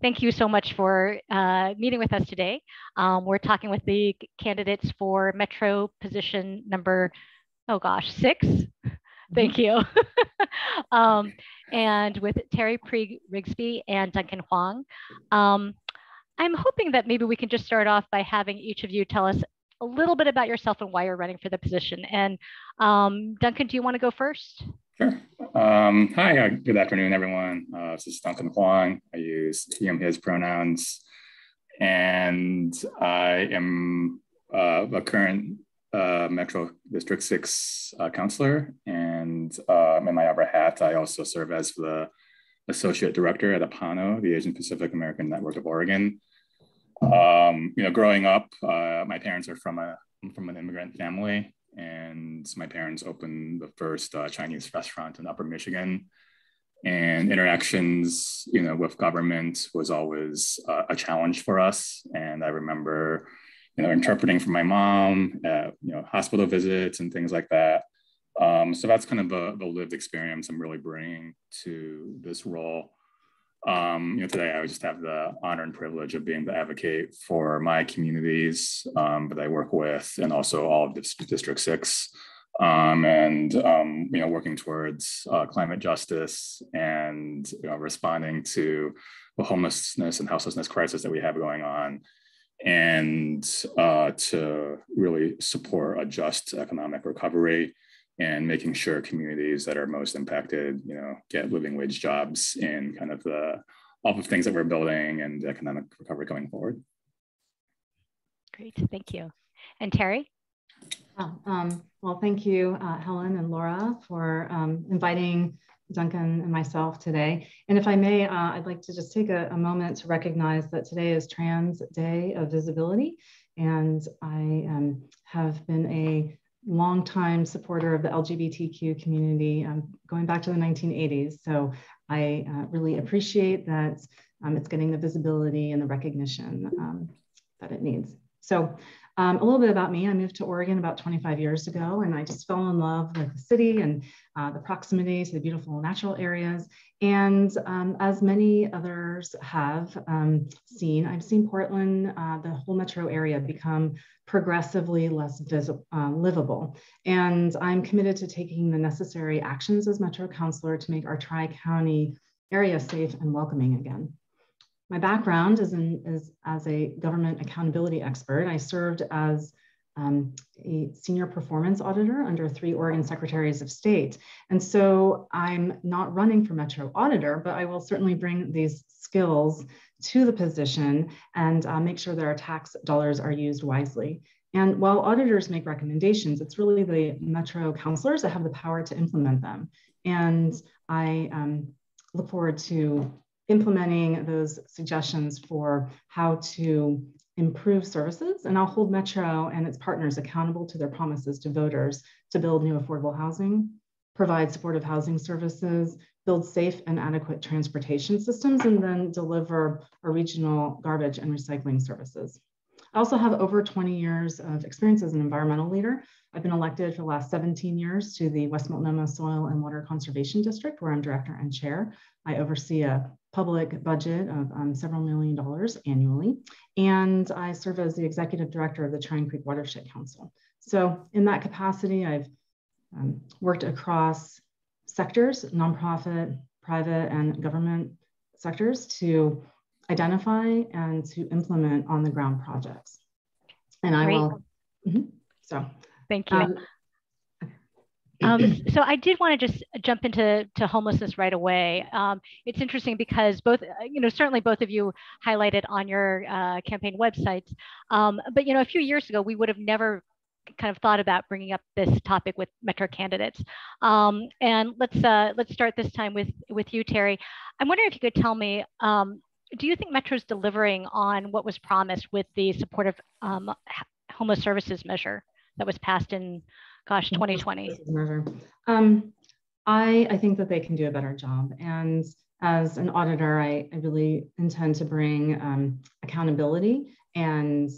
Thank you so much for meeting with us today. We're talking with the candidates for Metro position number, oh gosh, 6. Thank you. And with Terri Preeg Riggsby and Duncan Hwang. I'm hoping that maybe we can just start off by having each of you tell us a little bit about yourself and why you're running for the position. And Duncan, do you want to go first? Sure. Hi, good afternoon, everyone. This is Duncan Hwang. I use he, his pronouns. And I am a current Metro District 6 counselor. And in my other hat, I also serve as the Associate Director at APANO, the Asian Pacific American Network of Oregon. Growing up, my parents are from an immigrant family. And my parents opened the first Chinese restaurant in Upper Michigan. And interactions, with government was always a challenge for us. And I remember, interpreting for my mom at, hospital visits and things like that. So that's kind of the lived experience I'm really bringing to this role. Today I just have the honor and privilege of being the advocate for my communities that I work with, and also all of District 6, working towards climate justice and responding to the homelessness and houselessness crisis that we have going on, and to really support a just economic recovery and making sure communities that are most impacted, get living wage jobs in kind of all the things that we're building and economic recovery going forward. Great, thank you. And Terri? Well, thank you, Helen and Laura, for inviting Duncan and myself today. And if I may, I'd like to just take a moment to recognize that today is Trans Day of Visibility. And I have been a longtime supporter of the LGBTQ community going back to the 1980s. So I really appreciate that it's getting the visibility and the recognition that it needs. So a little bit about me. I moved to Oregon about 25 years ago, and I just fell in love with the city and the proximity to the beautiful natural areas. And as many others have seen, I've seen Portland, the whole metro area, become progressively less livable. And I'm committed to taking the necessary actions as Metro Councilor to make our Tri-County area safe and welcoming again. My background is as a government accountability expert. I served as a senior performance auditor under 3 Oregon Secretaries of State. And so I'm not running for Metro Auditor, but I will certainly bring these skills to the position and make sure that our tax dollars are used wisely. And while auditors make recommendations, it's really the Metro counselors that have the power to implement them. And I look forward to implementing those suggestions for how to improve services. And I'll hold Metro and its partners accountable to their promises to voters to build new affordable housing, provide supportive housing services, build safe and adequate transportation systems, and then deliver a regional garbage and recycling services. I also have over 20 years of experience as an environmental leader. I've been elected for the last 17 years to the West Multnomah Soil and Water Conservation District, where I'm director and chair. I oversee a public budget of several $1 million annually. And I serve as the executive director of the Chine Creek Watershed Council. So in that capacity, I've worked across sectors, nonprofit, private, and government sectors to identify and to implement on the ground projects. And I will, so. Thank you. So I did want to just jump into homelessness right away. It's interesting because both, certainly both of you highlighted on your campaign websites, but a few years ago, we would have never kind of thought about bringing up this topic with Metro candidates. And let's start this time with you, Terri. I'm wondering if you could tell me, do you think Metro's delivering on what was promised with the supportive homeless services measure that was passed in, gosh, 2020? I think that they can do a better job. And as an auditor, I really intend to bring accountability and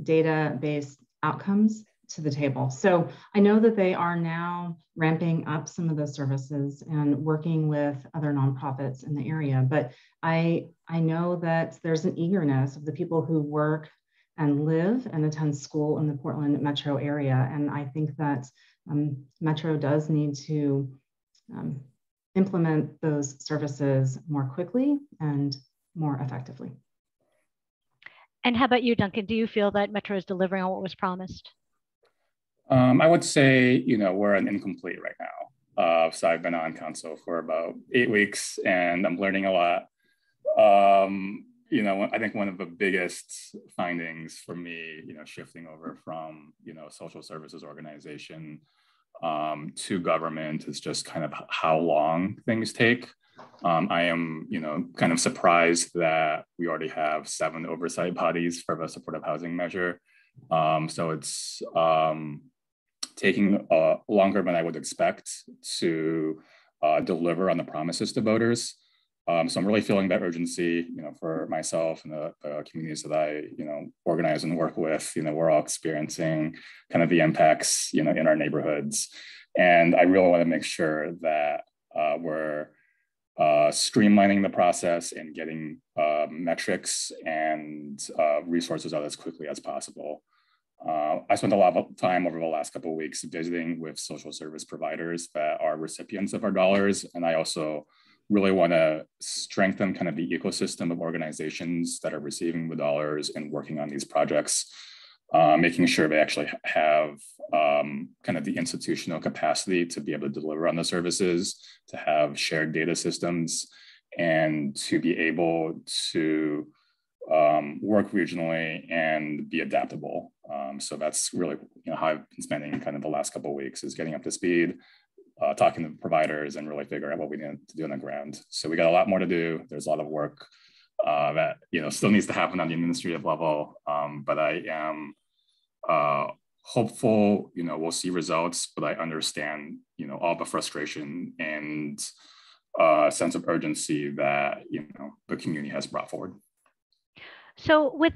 data-based outcomes to the table. So I know that they are now ramping up some of those services and working with other nonprofits in the area, but I know that there's an eagerness of the people who work and live and attend school in the Portland metro area. And I think that Metro does need to implement those services more quickly and more effectively. And how about you, Duncan? Do you feel that Metro is delivering on what was promised? I would say, we're an incomplete right now. So I've been on council for about 8 weeks and I'm learning a lot. I think one of the biggest findings for me, shifting over from, social services organization to government is just kind of how long things take. I am, kind of surprised that we already have 7 oversight bodies for the supportive housing measure. So it's taking longer than I would expect to deliver on the promises to voters. So I'm really feeling that urgency, for myself and the communities that I, organize and work with. We're all experiencing kind of the impacts, in our neighborhoods. And I really want to make sure that we're streamlining the process and getting metrics and resources out as quickly as possible. I spent a lot of time over the last couple of weeks visiting with social service providers that are recipients of our dollars. And I also really want to strengthen kind of the ecosystem of organizations that are receiving the dollars and working on these projects, making sure they actually have kind of the institutional capacity to be able to deliver on the services, to have shared data systems, and to be able to work regionally and be adaptable. So that's really how I've been spending kind of the last couple of weeks, is getting up to speed, talking to providers, and really figure out what we need to do on the ground. So we got a lot more to do. There's a lot of work that still needs to happen on the administrative level, but I am hopeful we'll see results. But I understand all the frustration and sense of urgency that the community has brought forward. So with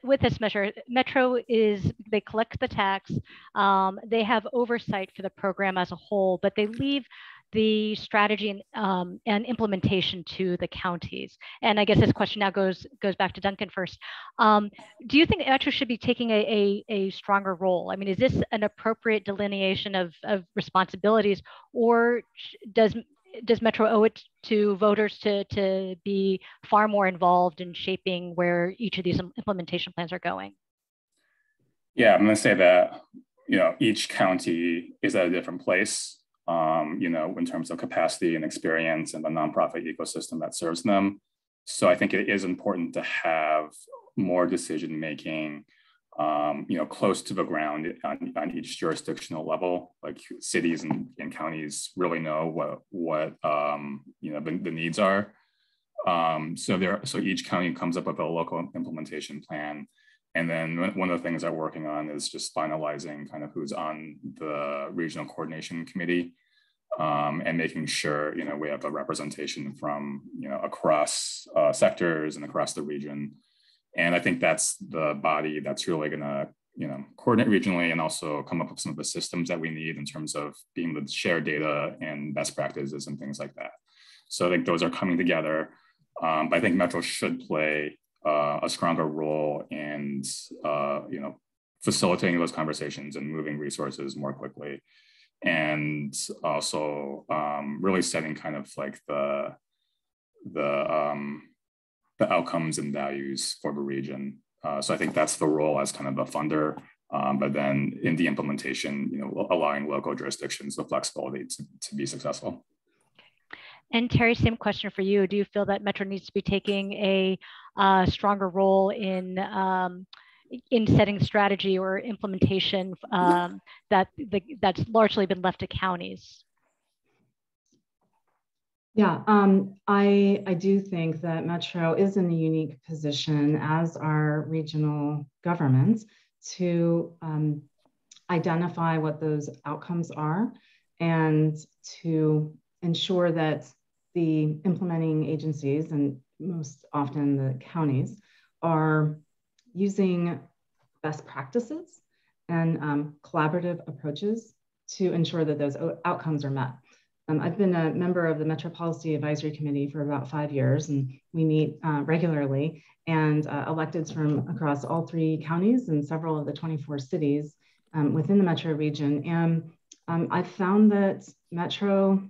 with this measure, Metro they collect the tax, they have oversight for the program as a whole, but they leave the strategy and implementation to the counties. And I guess this question now goes back to Duncan first. Do you think Metro should be taking a stronger role? I mean, is this an appropriate delineation of responsibilities, or does Metro owe it to voters to be far more involved in shaping where each of these implementation plans are going? Yeah, I'm going to say that, each county is at a different place, in terms of capacity and experience and the nonprofit ecosystem that serves them. So I think it is important to have more decision-making close to the ground on each jurisdictional level. Like cities and counties really know what the needs are. So each county comes up with a local implementation plan. And then one of the things I'm working on is just finalizing kind of who's on the regional coordination committee, and making sure we have a representation from across sectors and across the region. And I think that's the body that's really going to, coordinate regionally and also come up with some of the systems that we need in terms of being able to share data and best practices and things like that. So I think those are coming together. But I think Metro should play a stronger role in, facilitating those conversations and moving resources more quickly. And also really setting kind of like the outcomes and values for the region. So I think that's the role as kind of a funder, but then in the implementation, allowing local jurisdictions the flexibility to be successful. And Terri, same question for you. Do you feel that Metro needs to be taking a stronger role in setting strategy or implementation that's largely been left to counties? Yeah, I do think that Metro is in a unique position, as are regional governments, to identify what those outcomes are and to ensure that the implementing agencies, and most often the counties, are using best practices and collaborative approaches to ensure that those outcomes are met. I've been a member of the Metro Policy Advisory Committee for about 5 years, and we meet regularly, and electeds from across all 3 counties and several of the 24 cities within the Metro region. And I've found that Metro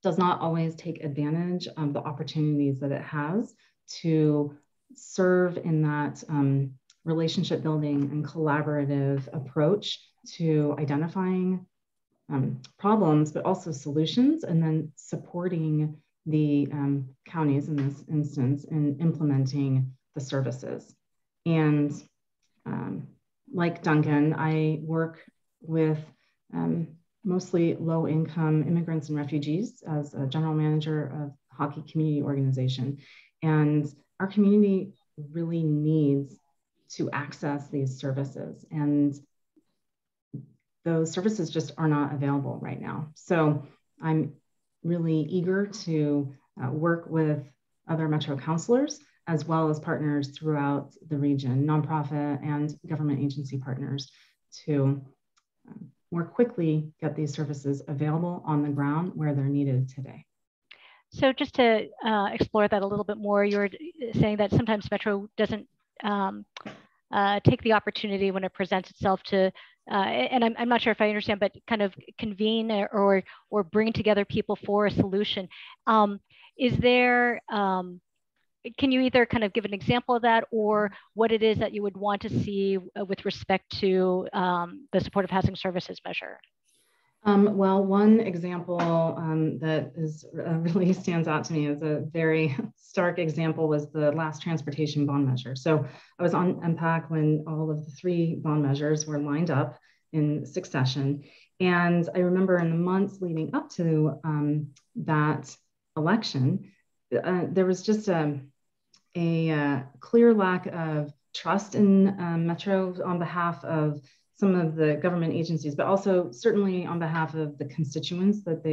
does not always take advantage of the opportunities that it has to serve in that relationship building and collaborative approach to identifying problems, but also solutions, and then supporting the counties in this instance in implementing the services. And like Duncan, I work with mostly low-income immigrants and refugees as a general manager of Hockey Community Organization. And our community really needs to access these services, and those services just are not available right now. So I'm really eager to work with other Metro counselors, as well as partners throughout the region, nonprofit and government agency partners, to more quickly get these services available on the ground where they're needed today. So just to explore that a little bit more, you're saying that sometimes Metro doesn't take the opportunity when it presents itself to, and I'm not sure if I understand, but kind of convene or bring together people for a solution. Is there, can you either kind of give an example of that, or what it is that you would want to see with respect to the supportive housing services measure? Well, one example that is really stands out to me as a very stark example was the last transportation bond measure. So I was on MPAC when all of the 3 bond measures were lined up in succession. And I remember in the months leading up to that election, there was just a clear lack of trust in Metro on behalf of some of the government agencies, but also certainly on behalf of the constituents that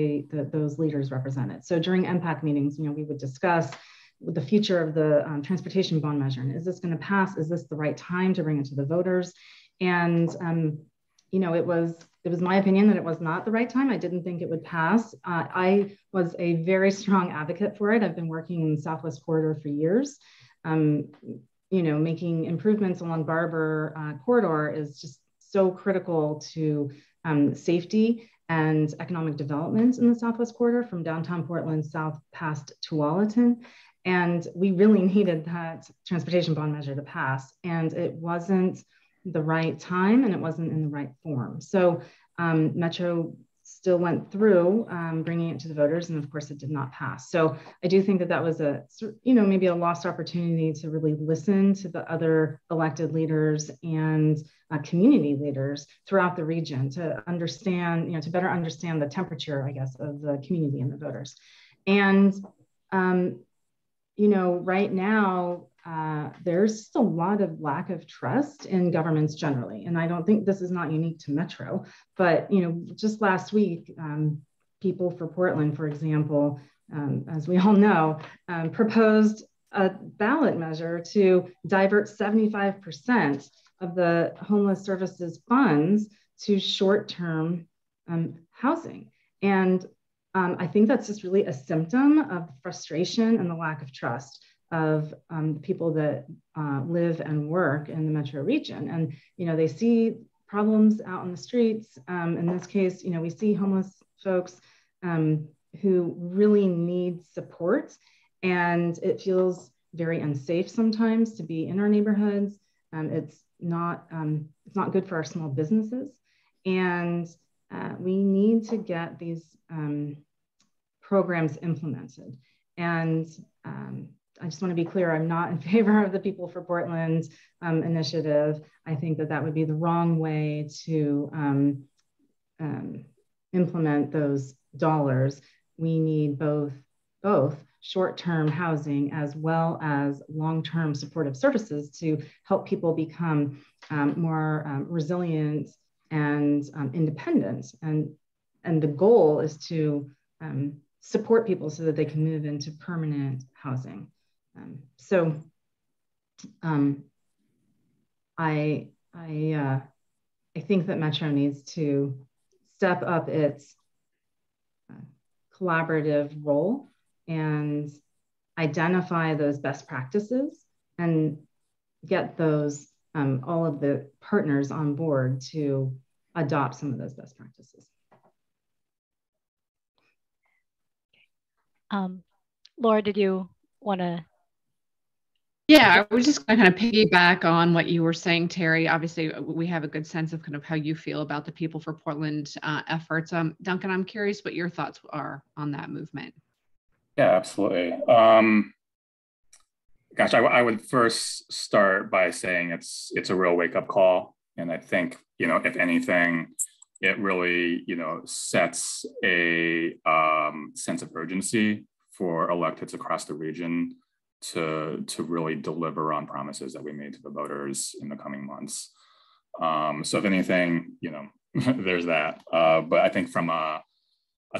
those leaders represented. So during MPAC meetings, we would discuss the future of the transportation bond measure. And is this going to pass? Is this the right time to bring it to the voters? And it was my opinion that it was not the right time. I didn't think it would pass. I was a very strong advocate for it. I've been working in the Southwest Corridor for years. Making improvements along Barber Corridor is just so critical to safety and economic development in the Southwest Corridor from downtown Portland south past Tualatin. And we really needed that transportation bond measure to pass. And it wasn't the right time, and it wasn't in the right form. So Metro still went through bringing it to the voters, and of course it did not pass. So I do think that that was maybe a lost opportunity to really listen to the other elected leaders and community leaders throughout the region to understand, to better understand the temperature, I guess, of the community and the voters. And, right now, there's just a lot of lack of trust in governments generally. And I don't think this is not unique to Metro, but, just last week, People for Portland, for example, as we all know, proposed a ballot measure to divert 75% of the homeless services funds to short-term housing. And I think that's just really a symptom of the frustration and the lack of trust of the people that live and work in the Metro region. And, they see problems out on the streets. In this case, we see homeless folks who really need support, and it feels very unsafe sometimes to be in our neighborhoods. It's not good for our small businesses. And we need to get these programs implemented. And I just want to be clear, I'm not in favor of the People for Portland initiative. I think that that would be the wrong way to implement those dollars. We need both short-term housing as well as long-term supportive services to help people become more resilient and independent. And the goal is to support people so that they can move into permanent housing. I think that Metro needs to step up its collaborative role and identify those best practices and get those all of the partners on board to adopt some of those best practices. Laura, did you want to? Yeah, I was just going to kind of piggyback on what you were saying, Terri. Obviously, we have a good sense of kind of how you feel about the People for Portland efforts. Duncan, I'm curious what your thoughts are on that movement. Yeah, absolutely. Gosh, I would first start by saying it's a real wake-up call. And I think, if anything, it really, sets a sense of urgency for electeds across the region to really deliver on promises that we made to the voters in the coming months. So if anything, there's that. But I think from a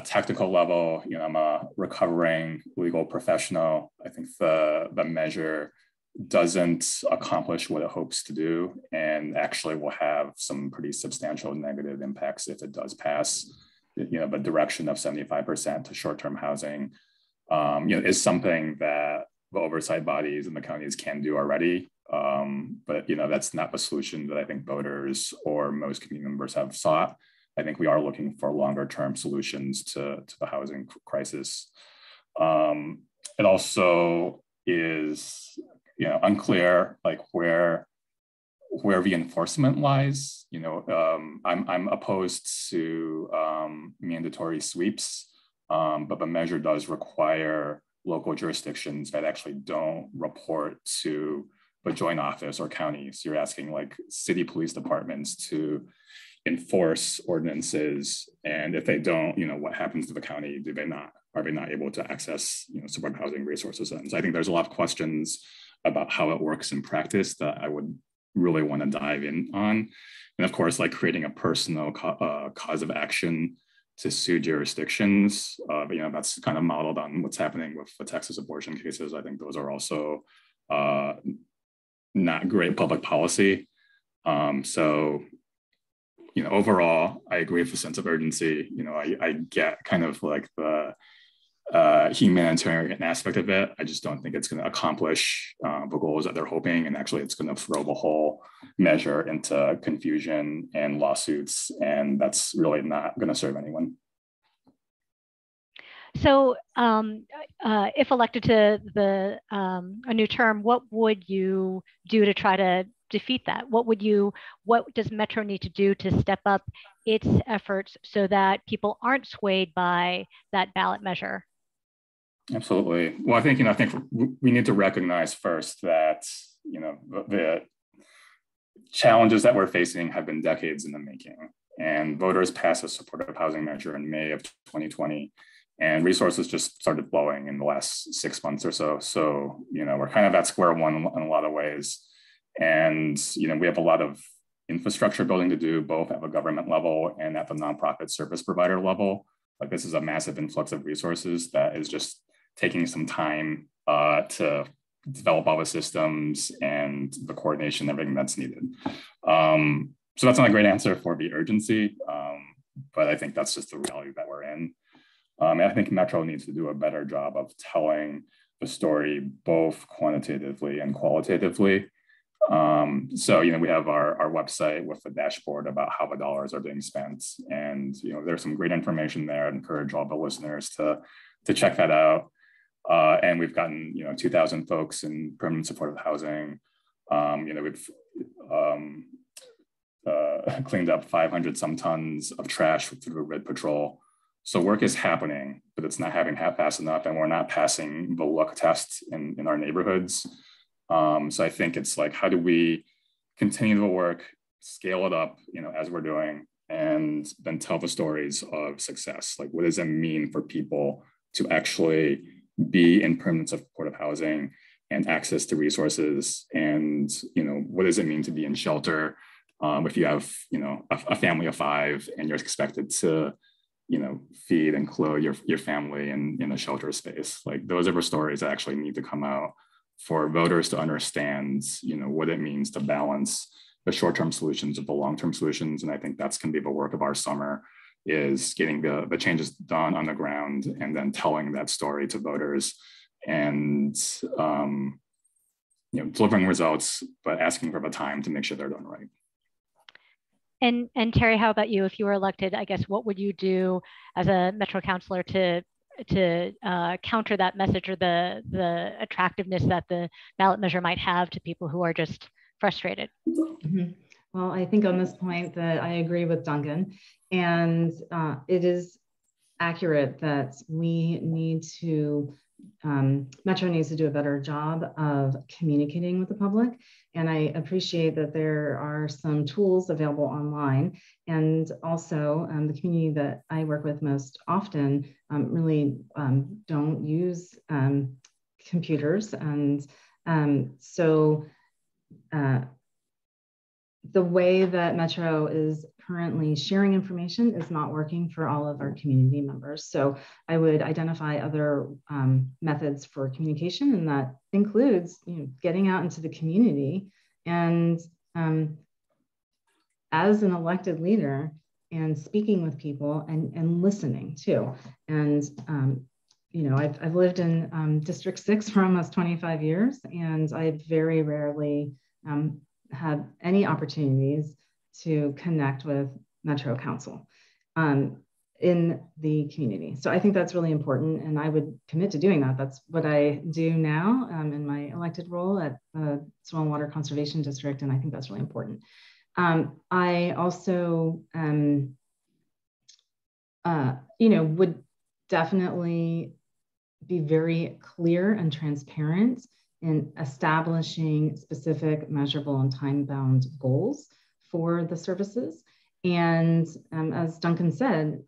technical level, I'm a recovering legal professional. I think the measure doesn't accomplish what it hopes to do, and actually will have some pretty substantial negative impacts if it does pass. The direction of 75% to short-term housing, is something that the oversight bodies in the counties can do already. But that's not the solution that I think voters or most community members have sought. I think we are looking for longer term solutions to the housing crisis. It also is unclear where the enforcement lies. I'm opposed to mandatory sweeps, but the measure does require local jurisdictions that actually don't report to the joint office or counties. You're asking city police departments to enforce ordinances, and if they don't, what happens to the county? Are they not able to access supportive housing resources? And so I think there's a lot of questions about how it works in practice that I would really want to dive in on. And of course, creating a personal cause of action to sue jurisdictions, but that's kind of modeled on what's happening with the Texas abortion cases. I think those are also not great public policy. So overall, I agree with the sense of urgency. I get kind of the humanitarian aspect of it. I just don't think it's going to accomplish the goals that they're hoping, and actually it's going to throw the whole measure into confusion and lawsuits, and that's really not going to serve anyone. So if elected to a new term, what would you do to try to defeat that? What does Metro need to do to step up its efforts so that people aren't swayed by that ballot measure? Absolutely. Well, I think we need to recognize first that the challenges that we're facing have been decades in the making, and voters passed a supportive housing measure in May of 2020, and resources just started flowing in the last 6 months or so. So we're kind of at square one in a lot of ways, and we have a lot of infrastructure building to do, both at the government level and at the nonprofit service provider level. This is a massive influx of resources that is just taking some time to develop all the systems and the coordination, everything that's needed. So that's not a great answer for the urgency, but I think that's just the reality that we're in. And I think Metro needs to do a better job of telling the story both quantitatively and qualitatively. So we have our website with the dashboard about how the dollars are being spent, and there's some great information there. I'd encourage all the listeners to check that out. And we've gotten 2,000 folks in permanent supportive housing. We've cleaned up 500 some tons of trash through the Red Patrol. So work is happening, but it's not happening fast enough, and we're not passing the look test in our neighborhoods. So I think it's how do we continue the work, scale it up, as we're doing, and then tell the stories of success. What does it mean for people to actually be in permanent supportive housing and access to resources? And, what does it mean to be in shelter if you have, a family of 5 and you're expected to, feed and clothe your family in a shelter space? Those are the stories that actually need to come out for voters to understand, what it means to balance short-term solutions of the long-term solutions. And I think that's going to be the work of our summer, is getting the changes done on the ground and then telling that story to voters and delivering results, but asking for the time to make sure they're done right. And Terri, how about you? If you were elected, I guess, what would you do as a Metro councilor to counter that message or the attractiveness that the ballot measure might have to people who are just frustrated? Mm-hmm. Well, I think on this point that I agree with Duncan, and it is accurate that we need to, Metro needs to do a better job of communicating with the public. And I appreciate that there are some tools available online. And also the community that I work with most often really don't use computers. And so the way that Metro is currently sharing information is not working for all of our community members. So I would identify other methods for communication, and that includes getting out into the community and as an elected leader and speaking with people and listening too. And I've lived in District 6 for almost 25 years, and I very rarely had any opportunities to connect with Metro Council in the community. So I think that's really important, and I would commit to doing that. That's what I do now in my elected role at the Soil and Water Conservation District, and I think that's really important. I also, would definitely be very clear and transparent in establishing specific, measurable, and time-bound goals for the services. And as Duncan said,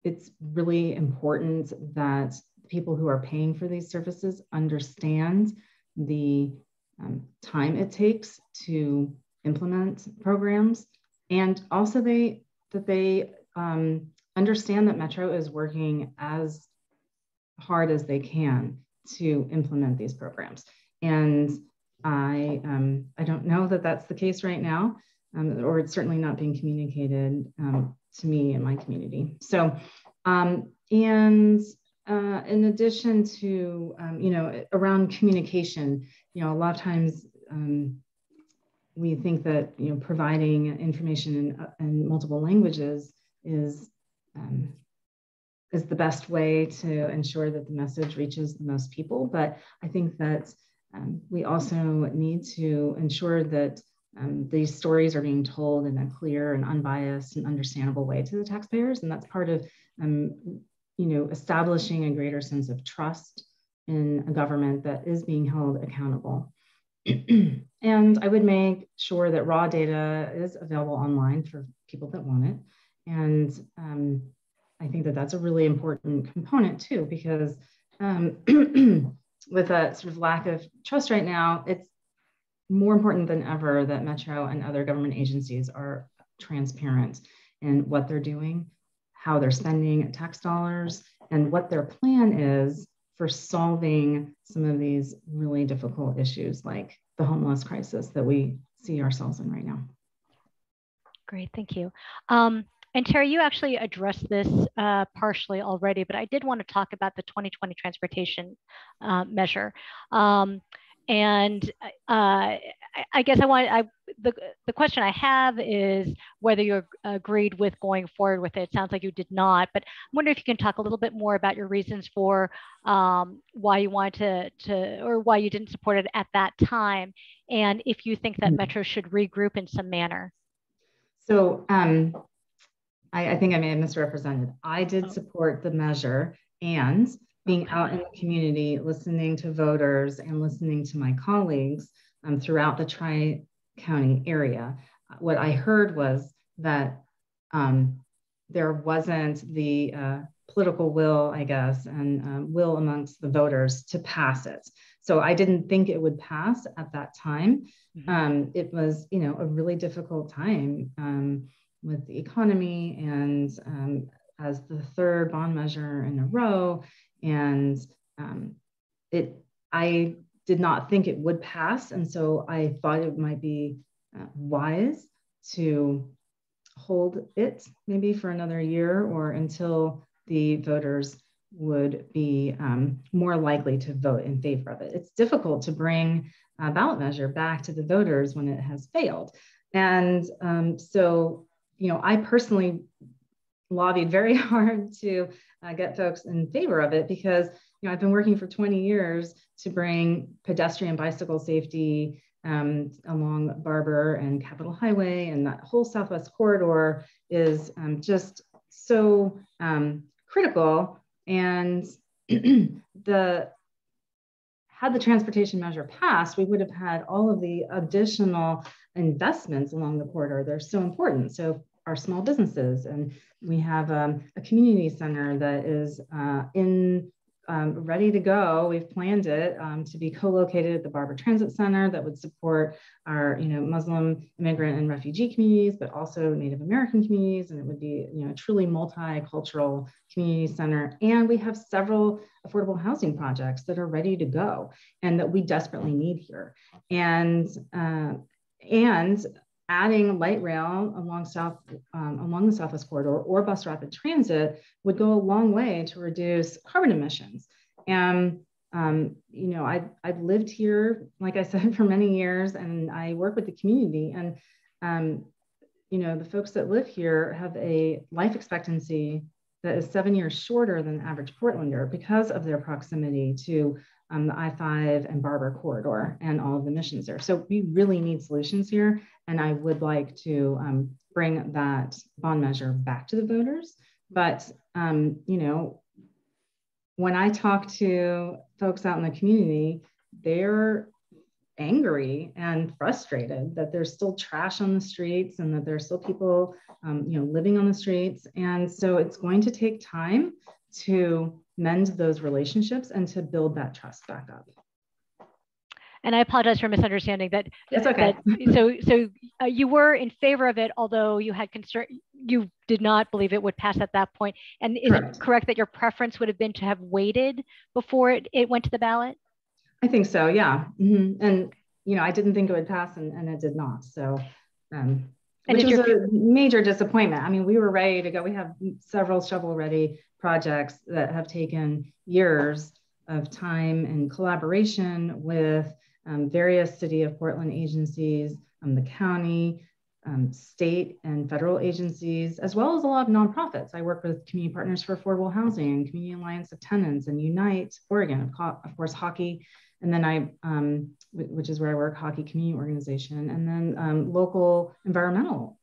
it's really important that people who are paying for these services understand the time it takes to implement programs, and also that they understand that Metro is working as hard as they can to implement these programs. And I don't know that that's the case right now, or it's certainly not being communicated to me in my community. So, in addition to, around communication, a lot of times we think that, providing information in multiple languages is the best way to ensure that the message reaches the most people. But I think that we also need to ensure that these stories are being told in a clear and unbiased and understandable way to the taxpayers. And that's part of, establishing a greater sense of trust in a government that is being held accountable. And I would make sure that raw data is available online for people that want it. And I think that that's a really important component too, because with a sort of lack of trust right now, it's more important than ever that Metro and other government agencies are transparent in what they're doing, how they're spending tax dollars, and what their plan is for solving some of these really difficult issues like the homeless crisis that we see ourselves in right now. Great, thank you. And Terri, you actually addressed this partially already, but I did want to talk about the 2020 transportation measure. And I guess the question I have is whether you agreed with going forward with it. It sounds like you did not, but I wonder if you can talk a little bit more about your reasons for why you wanted to or why you didn't support it at that time, and if you think that Metro should regroup in some manner. So I think I may have misrepresented. I did support the measure, and being out in the community, listening to voters and listening to my colleagues throughout the Tri-County area, what I heard was that there wasn't the political will, I guess, and will amongst the voters to pass it. So I didn't think it would pass at that time. It was, a really difficult time with the economy and as the third bond measure in a row. And I did not think it would pass. And so I thought it might be wise to hold it maybe for another year or until the voters would be more likely to vote in favor of it. It's difficult to bring a ballot measure back to the voters when it has failed. And so, I personally lobbied very hard to get folks in favor of it because, I've been working for 20 years to bring pedestrian bicycle safety along Barber and Capitol Highway, and that whole Southwest corridor is just so critical. And had the transportation measure passed, we would have had all of the additional investments along the corridor. They're so important. So our small businesses, and we have a community center that is ready to go. We've planned it to be co-located at the Barber Transit Center that would support our, Muslim, immigrant, and refugee communities, but also Native American communities. And it would be, a truly multicultural community center. And we have several affordable housing projects that are ready to go and that we desperately need here. And adding light rail along the Southwest corridor or bus rapid transit would go a long way to reduce carbon emissions. And I've lived here, like I said, for many years, and I work with the community. And the folks that live here have a life expectancy that is 7 years shorter than the average Portlander because of their proximity to the I-5 and Barber corridor and all of the missions there. So we really need solutions here. And I would like to bring that bond measure back to the voters. But, when I talk to folks out in the community, they're angry and frustrated that there's still trash on the streets and that there's still people, living on the streets. And so it's going to take time to mend those relationships and to build that trust back up. And I apologize for misunderstanding that. It's okay. So you were in favor of it, although you had concern, you did not believe it would pass at that point. And is it correct that your preference would have been to have waited before it went to the ballot? I think so, yeah. Mm-hmm. And, I didn't think it would pass and it did not. So, which was a major disappointment. I mean, we were ready to go. We have several shovel-ready projects that have taken years of time and collaboration with various City of Portland agencies, the county, state and federal agencies, as well as a lot of nonprofits. I work with Community Partners for Affordable Housing, Community Alliance of Tenants, and Unite Oregon, of course, hockey. And then which is where I work, Hockey Community Organization, and then local environmental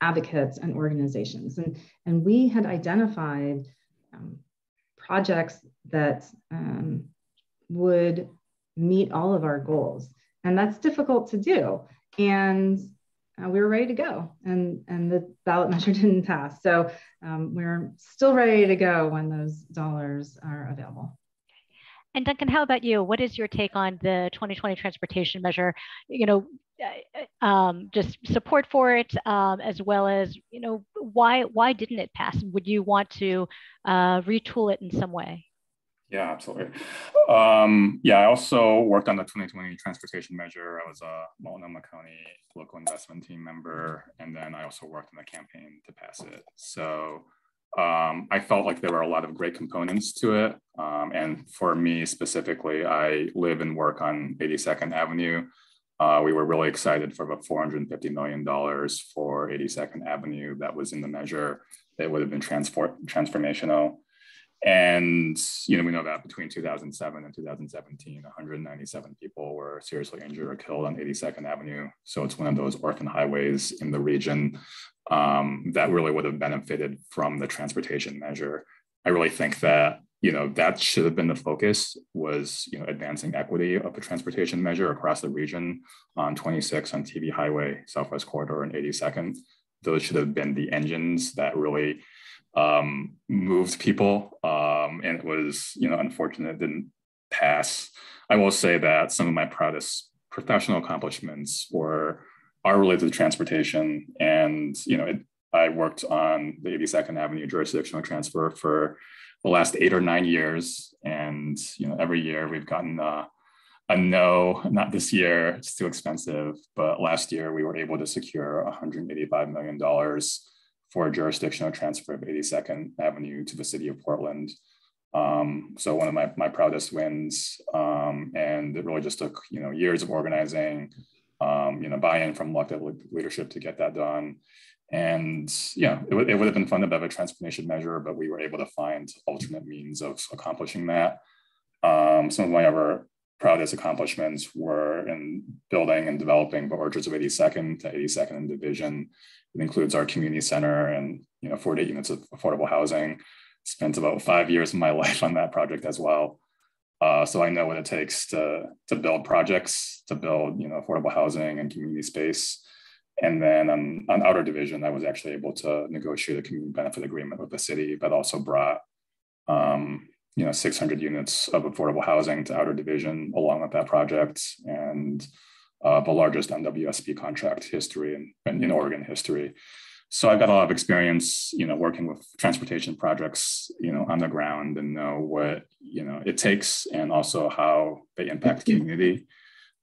advocates and organizations. And we had identified projects that would meet all of our goals. And that's difficult to do. And we were ready to go, and the ballot measure didn't pass. So we're still ready to go when those dollars are available. And Duncan, how about you? What is your take on the 2020 transportation measure? Just support for it, as well as, why didn't it pass? Would you want to retool it in some way? Yeah, absolutely. I also worked on the 2020 transportation measure. I was a Multnomah County local investment team member, and then I also worked on the campaign to pass it. So I felt like there were a lot of great components to it. And for me specifically, I live and work on 82nd Avenue. We were really excited for about $450 million for 82nd Avenue that was in the measure. It would have been transformational. And, we know that between 2007 and 2017, 197 people were seriously injured or killed on 82nd Avenue. So it's one of those orphan highways in the region that really would have benefited from the transportation measure. I really think that, that should have been the focus, was, advancing equity of the transportation measure across the region on 26, on TV Highway, Southwest Corridor, and 82nd. Those should have been the engines that really moved people, and it was, unfortunate it didn't pass. I will say that some of my proudest professional accomplishments are related to transportation, and I worked on the 82nd Avenue jurisdictional transfer for the last 8 or 9 years, and every year we've gotten no, not this year, it's too expensive. But last year we were able to secure $185 million for a jurisdictional transfer of 82nd Avenue to the city of Portland. So one of my proudest wins, and it really just took years of organizing, buy-in from elected leadership to get that done. And it would have been fun to have a transportation measure, but we were able to find alternate means of accomplishing that. Some of my other proudest accomplishments were in building and developing the Orchards of 82nd to 82nd Division. It includes our community center and 48 units of affordable housing. Spent about 5 years of my life on that project as well. So I know what it takes to build projects, to build affordable housing and community space. And then on Outer Division, I was actually able to negotiate a community benefit agreement with the city, but also brought 600 units of affordable housing to Outer Division along with that project, and the largest NWSP contract history in Oregon history. So I've got a lot of experience, working with transportation projects, on the ground, and know what it takes, and also how they impact the community.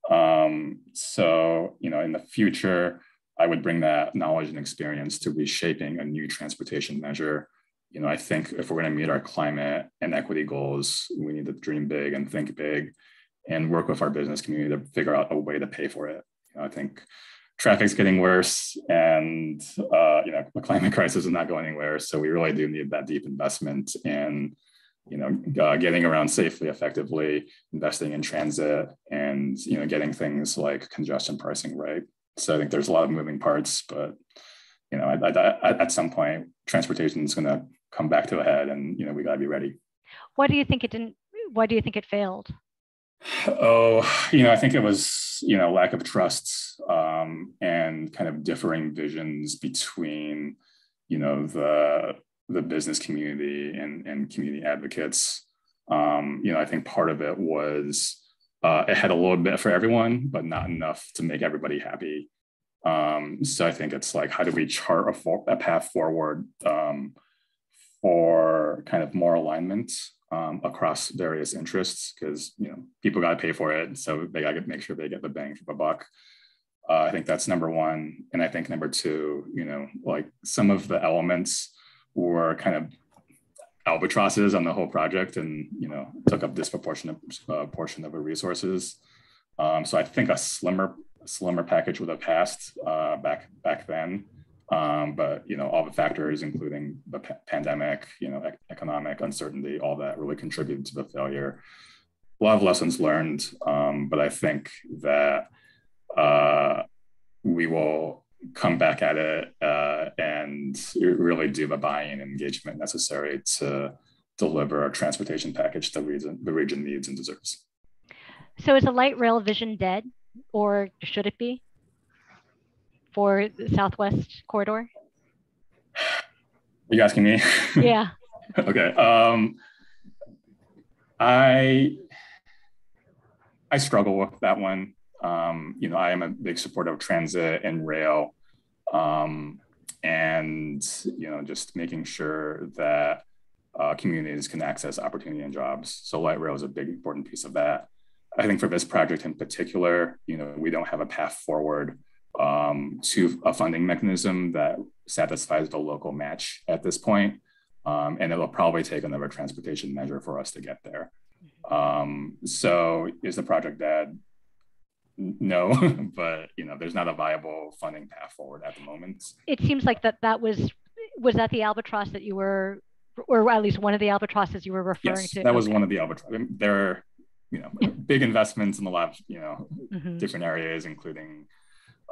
So in the future, I would bring that knowledge and experience to reshaping a new transportation measure. I think if we're going to meet our climate and equity goals, we need to dream big and think big, and work with our business community to figure out a way to pay for it. I think traffic's getting worse, and the climate crisis is not going anywhere. So we really do need that deep investment in getting around safely, effectively, investing in transit, and getting things like congestion pricing right. So I think there's a lot of moving parts, but at some point, transportation is going to come back to a head, and we got to be ready. Why do you think it didn't? Why do you think it failed? Oh, I think it was lack of trust, and kind of differing visions between the business community and community advocates. I think part of it was it had a little bit for everyone, but not enough to make everybody happy. So I think it's like, how do we chart a path forward for kind of more alignment across various interests? Because people got to pay for it, so they got to make sure they get the bang for the buck. I think that's number one, and I think number two, like some of the elements were kind of albatrosses on the whole project, and took up disproportionate portion of the resources. So I think a slimmer package would have passed back then. But all the factors, including the pandemic, economic uncertainty, all that really contributed to the failure. A lot of lessons learned, but I think that we will come back at it and really do the buy-in and engagement necessary to deliver a transportation package the region needs and deserves. So is a light rail vision dead, or should it be, for the Southwest corridor? Are you asking me? Yeah. Okay. I struggle with that one. I am a big supporter of transit and rail, and just making sure that communities can access opportunity and jobs. So light rail is a big important piece of that. I think for this project in particular, we don't have a path forward to a funding mechanism that satisfies the local match at this point. And it'll probably take another transportation measure for us to get there. So is the project dead? No, but there's not a viable funding path forward at the moment. It seems like that was that the albatross that you were, or at least one of the albatrosses you were referring to? Yes, that was one of the albatrosses. There are big investments in a lot of different areas, including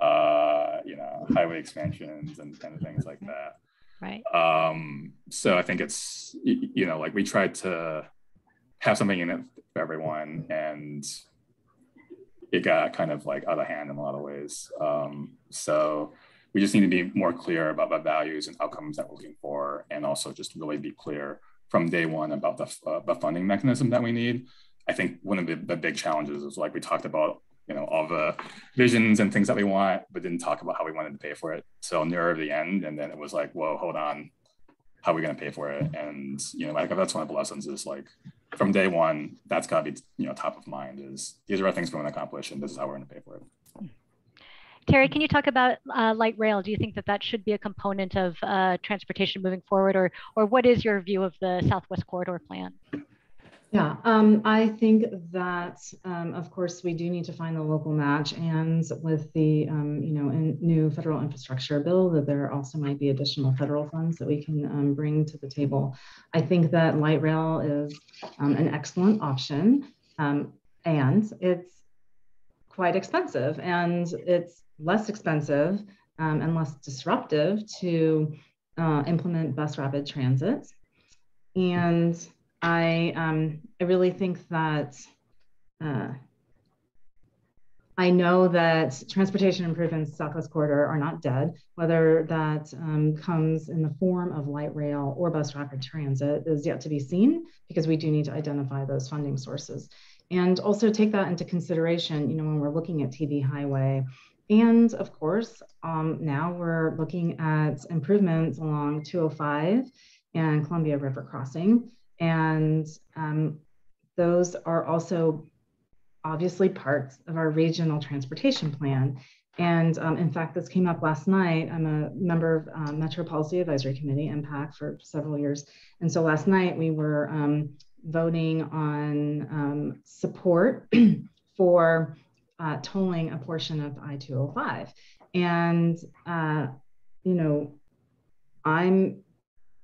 highway expansions and kind of things like that. Right. So I think it's like we tried to have something in it for everyone, and it got kind of like out of hand in a lot of ways. So we just need to be more clear about the values and outcomes that we're looking for, and also just really be clear from day one about the funding mechanism that we need. I think one of the big challenges is, like we talked about, all the visions and things that we want, but didn't talk about how we wanted to pay for it. So near the end, and then it was like, whoa, hold on, how are we going to pay for it? And like that's one of the lessons is like, from day one, that's got to be top of mind. Is these are our things we want to accomplish, and this is how we're going to pay for it. Terri, can you talk about light rail? Do you think that that should be a component of transportation moving forward, or what is your view of the Southwest Corridor plan? Yeah, I think that, of course, we do need to find the local match, and with the new federal infrastructure bill, that there also might be additional federal funds that we can bring to the table. I think that light rail is an excellent option, and it's quite expensive, and it's less expensive and less disruptive to implement bus rapid transit. And I really think that I know that transportation improvements Southwest Corridor are not dead. Whether that comes in the form of light rail or bus rapid transit is yet to be seen, because we do need to identify those funding sources and also take that into consideration, when we're looking at TB Highway. And of course, now we're looking at improvements along 205 and Columbia River Crossing. And those are also obviously parts of our regional transportation plan. And in fact, this came up last night. I'm a member of Metro Policy Advisory Committee, MPAC, for several years. And so last night we were voting on support for tolling a portion of I-205. And,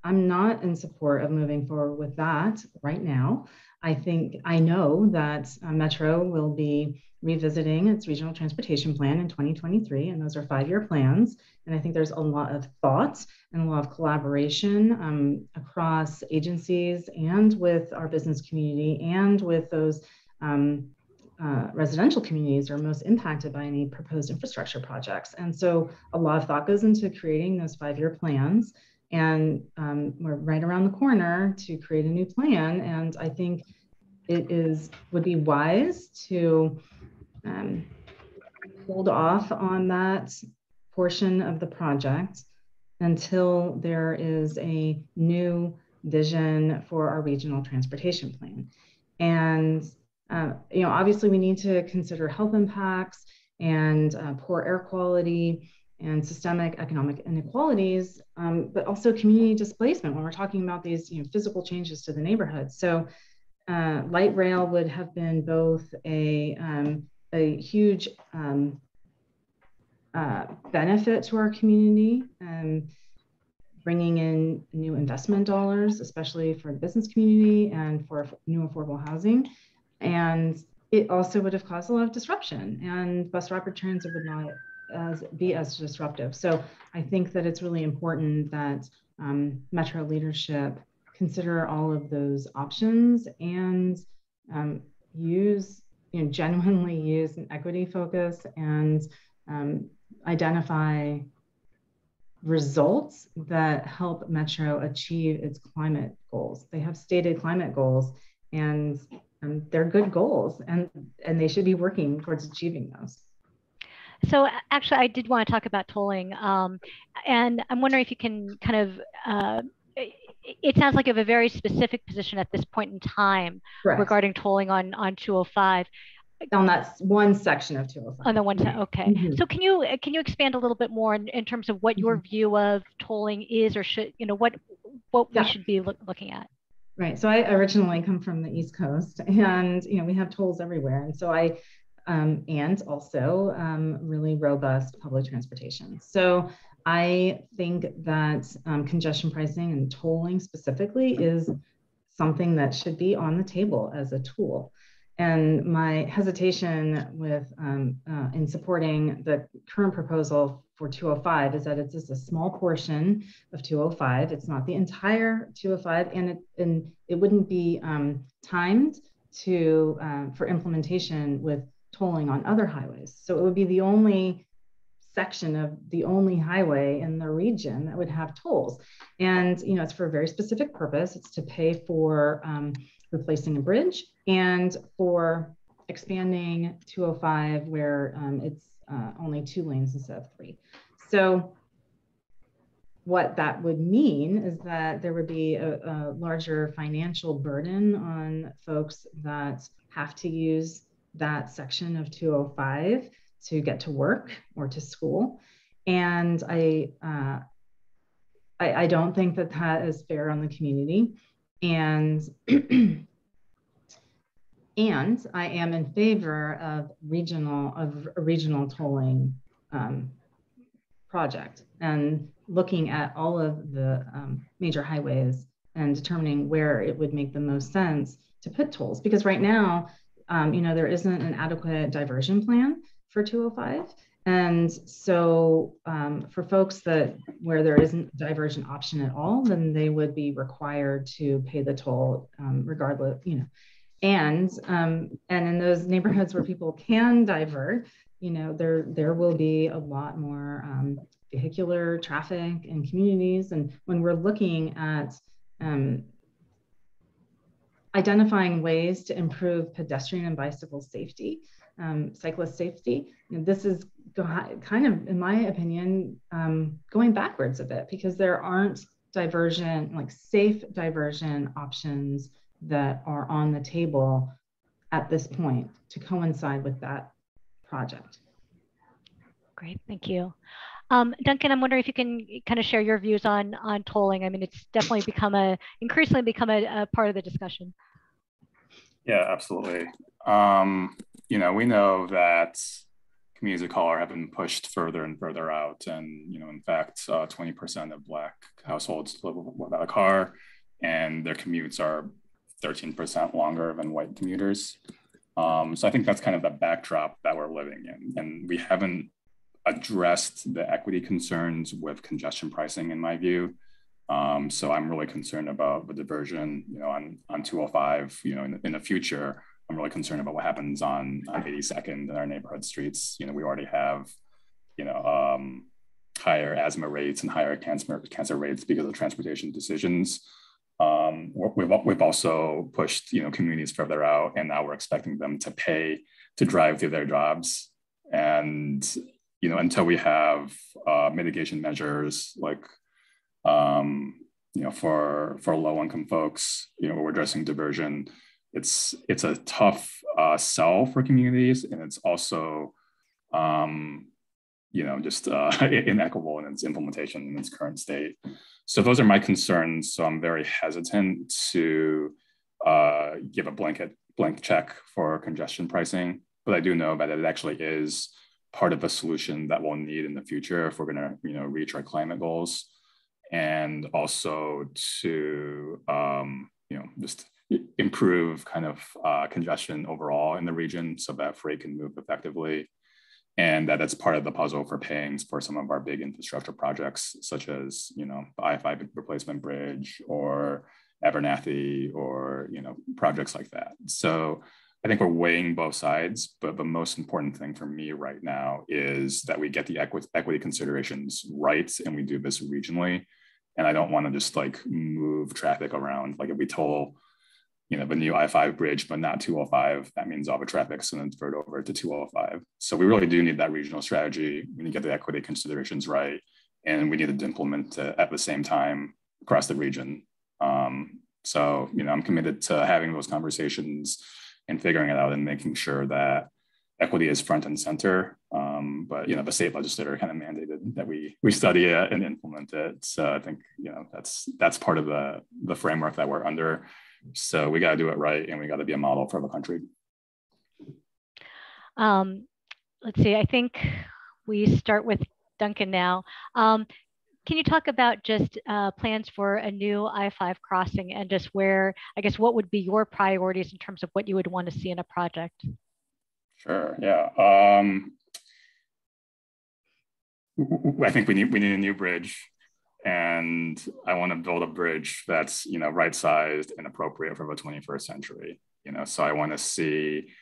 I'm not in support of moving forward with that right now. I know that Metro will be revisiting its regional transportation plan in 2023, and those are 5-year plans. And I think there's a lot of thought and a lot of collaboration across agencies and with our business community and with those residential communities that are most impacted by any proposed infrastructure projects. And so a lot of thought goes into creating those 5-year plans. And we're right around the corner to create a new plan. And I think it would be wise to hold off on that portion of the project until there is a new vision for our regional transportation plan. And obviously we need to consider health impacts and poor air quality and systemic economic inequalities, but also community displacement when we're talking about these physical changes to the neighborhood. So light rail would have been both a huge benefit to our community, bringing in new investment dollars, especially for the business community and for new affordable housing. And it also would have caused a lot of disruption, and bus rapid transit would not be as disruptive. So I think that it's really important that Metro leadership consider all of those options and genuinely use an equity focus and identify results that help Metro achieve its climate goals. They have stated climate goals, and they're good goals, and they should be working towards achieving those. So actually, I did want to talk about tolling, and I'm wondering if you can kind of, it sounds like you have a very specific position at this point in time. Correct. Regarding tolling on 205. On that one section of 205. On the one side, okay. Mm-hmm. So can you expand a little bit more in terms of what your view of tolling is, or should, what we should be looking at? Right. So I originally come from the East Coast, and we have tolls everywhere, and so and also really robust public transportation. So I think that congestion pricing and tolling specifically is something that should be on the table as a tool. And my hesitation with in supporting the current proposal for 205 is that it's just a small portion of 205. It's not the entire 205, and it wouldn't be timed for implementation with tolling on other highways. So it would be the only section of the only highway in the region that would have tolls. And it's for a very specific purpose. It's to pay for replacing a bridge and for expanding 205 where it's only 2 lanes instead of 3. So what that would mean is that there would be a larger financial burden on folks that have to use that section of 205 to get to work or to school. And I don't think that that is fair on the community. And and I am in favor of a regional tolling project, and looking at all of the major highways and determining where it would make the most sense to put tolls. Because right now, there isn't an adequate diversion plan for 205. And so for folks where there isn't a diversion option at all, then they would be required to pay the toll regardless, And in those neighborhoods where people can divert, there will be a lot more vehicular traffic in communities. And when we're looking at identifying ways to improve pedestrian and bicycle safety, cyclist safety, this is kind of, in my opinion, going backwards a bit, because there aren't safe diversion options that are on the table at this point to coincide with that project. Great, thank you. Duncan, I'm wondering if you can kind of share your views on tolling. I mean, it's definitely increasingly become a part of the discussion. Yeah, absolutely. We know that communities of color have been pushed further and further out. And, in fact, 20% of Black households live without a car, and their commutes are 13% longer than white commuters. So I think that's kind of the backdrop that we're living in. And we haven't addressed the equity concerns with congestion pricing, in my view. So I'm really concerned about the diversion, on 205, in the future. I'm really concerned about what happens on 82nd in our neighborhood streets. We already have, higher asthma rates and higher cancer rates because of transportation decisions. We've also pushed, communities further out, and now we're expecting them to pay to drive to their jobs. And, until we have mitigation measures like, for low-income folks, we're addressing diversion. It's a tough sell for communities, and it's also, just inequitable in its implementation in its current state. So those are my concerns. So I'm very hesitant to give a blank check for congestion pricing, but I do know that it actually is part of a solution that we'll need in the future if we're going to, reach our climate goals, and also to, just improve kind of congestion overall in the region so that freight can move effectively. And that it's part of the puzzle for paying for some of our big infrastructure projects, such as, the I-5 replacement bridge or Abernathy, or, projects like that. So I think we're weighing both sides, but the most important thing for me right now is that we get the equity considerations right, and we do this regionally. And I don't want to just move traffic around. If we toll, the new I-5 bridge, but not 205, that means all the traffic's going to divert over to 205. So we really do need that regional strategy. We need to get the equity considerations right, and we need to implement it at the same time across the region. So, I'm committed to having those conversations and figuring it out and making sure that equity is front and center. But, the state legislature kind of mandated that we study it and implement it. So I think, that's part of the framework that we're under. So we got to do it right, and we got to be a model for the country. Let's see, I think we start with Duncan now. Can you talk about just plans for a new I-5 crossing, and just what would be your priorities in terms of what you would want to see in a project? Sure, yeah. I think we need a new bridge. And I want to build a bridge that's, right-sized and appropriate for the 21st century. So I want to see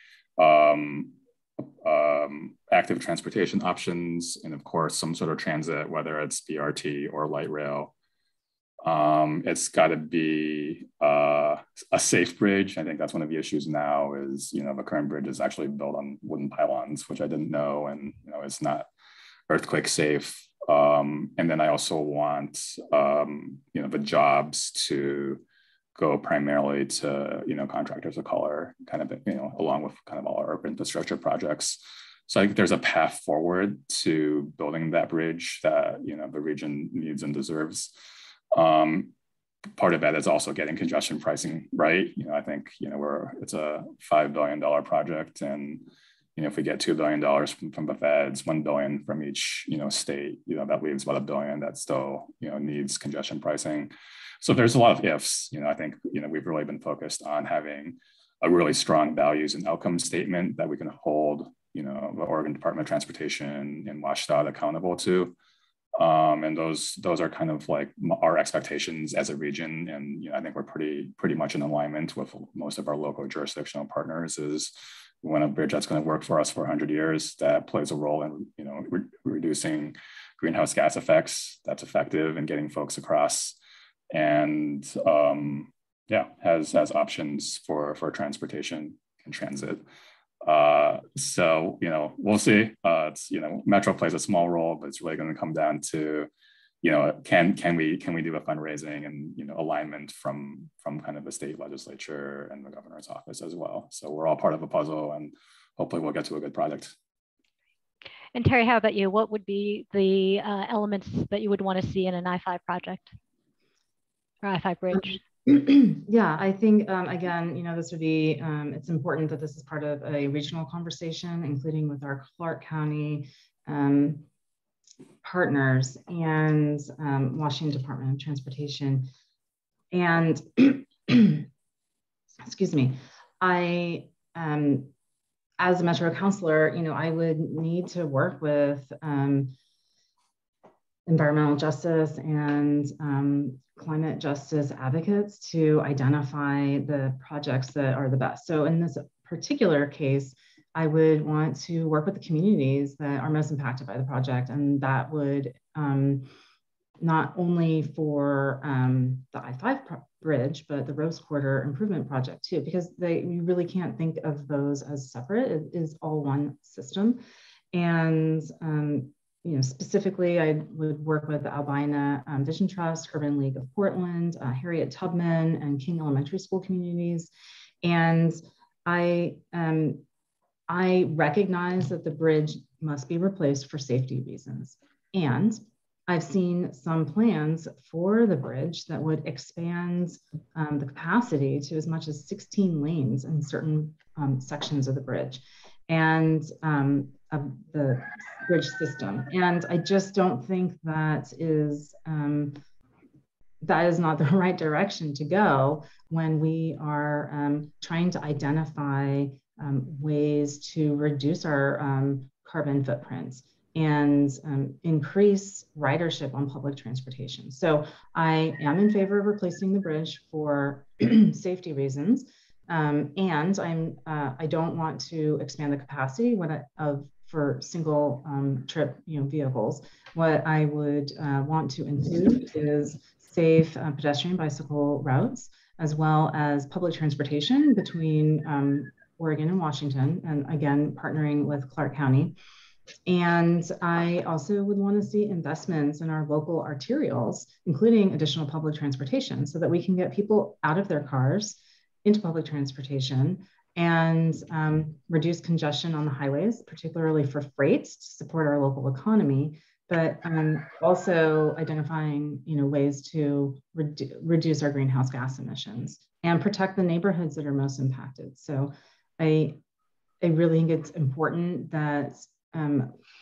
active transportation options, and of course, some sort of transit, whether it's BRT or light rail. It's got to be a safe bridge. I think that's one of the issues now is, the current bridge is actually built on wooden pylons, which I didn't know, and, it's not earthquake safe. And then I also want, you know, the jobs to go primarily to, you know, contractors of color, kind of, you know, along with kind of all our urban infrastructure projects. So I think there's a path forward to building that bridge that, you know, the region needs and deserves. Part of that is also getting congestion pricing right. You know, I think, you know, it's a $5 billion project, and, you know, if we get $2 billion from the feds, $1 billion from each, you know, state, you know, that leaves about $1 billion that still, you know, needs congestion pricing. So there's a lot of ifs. You know, I think, you know, we've really been focused on having a really strong values and outcomes statement that we can hold, you know, the Oregon Department of Transportation and WashDOT accountable to. And those are kind of like our expectations as a region. And, you know, I think we're pretty much in alignment with most of our local jurisdictional partners. Is we want a bridge that's going to work for us for 100 years, that plays a role in, you know, reducing greenhouse gas effects, that's effective in getting folks across, and yeah, has options for transportation and transit. So, you know, we'll see. It's, you know, Metro plays a small role, but it's really going to come down to, you know, can we do a fundraising and, you know, alignment from kind of the state legislature and the governor's office as well. So we're all part of a puzzle, and hopefully we'll get to a good project. And Terri, how about you? What would be the elements that you would want to see in an I-5 project or I-5 bridge? Yeah, I think, again, you know, this would be, it's important that this is part of a regional conversation, including with our Clark County partners and Washington Department of Transportation. And excuse me, I, as a Metro councilor, you know, I would need to work with environmental justice and climate justice advocates to identify the projects that are the best. So in this particular case, I would want to work with the communities that are most impacted by the project. And that would not only for the I-5 bridge, but the Rose Quarter Improvement Project too, because you really can't think of those as separate. It is all one system. And you know, specifically, I would work with the Albina Vision Trust, Urban League of Portland, Harriet Tubman, and King Elementary School communities. And I recognize that the bridge must be replaced for safety reasons. And I've seen some plans for the bridge that would expand the capacity to as much as 16 lanes in certain sections of the bridge and of the bridge system. And I just don't think that is not the right direction to go when we are trying to identify ways to reduce our carbon footprints and increase ridership on public transportation. So I am in favor of replacing the bridge for safety reasons. And I don't want to expand the capacity for single trip, you know, vehicles. What I would want to include is safe pedestrian bicycle routes, as well as public transportation between Oregon and Washington, and again, partnering with Clark County. And I also would want to see investments in our local arterials, including additional public transportation, so that we can get people out of their cars into public transportation and reduce congestion on the highways, particularly for freight to support our local economy, but also identifying, you know, ways to reduce our greenhouse gas emissions and protect the neighborhoods that are most impacted. So I really think it's important that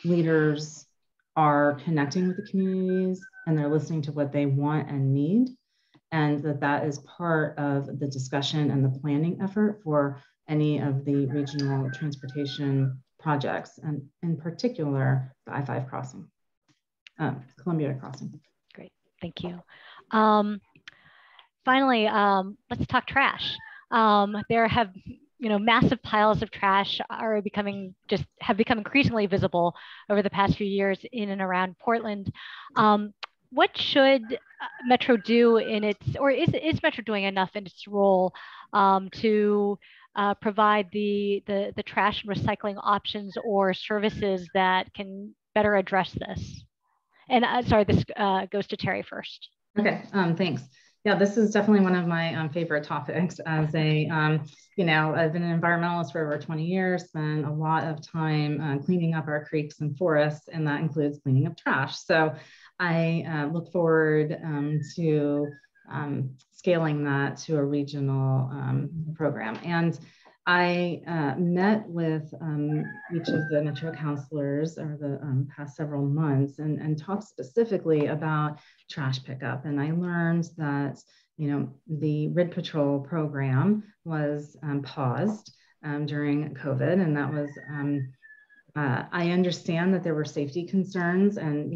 leaders are connecting with the communities and they're listening to what they want and need, and that is part of the discussion and the planning effort for any of the regional transportation projects, and in particular, the I-5 crossing, Columbia crossing. Great, thank you. Finally, let's talk trash. There have, you know, massive piles of trash have become increasingly visible over the past few years in and around Portland. What should Metro do is Metro doing enough in its role to provide the trash and recycling options or services that can better address this? And sorry, this goes to Terri first. Okay, thanks. Yeah, this is definitely one of my favorite topics. As a, I've been an environmentalist for over 20 years, spent a lot of time cleaning up our creeks and forests, and that includes cleaning up trash. So I look forward to scaling that to a regional program. And I met with each of the Metro counselors over the past several months and talked specifically about trash pickup. And I learned that, the RID Patrol program was paused during COVID, and that was, I understand that there were safety concerns, and,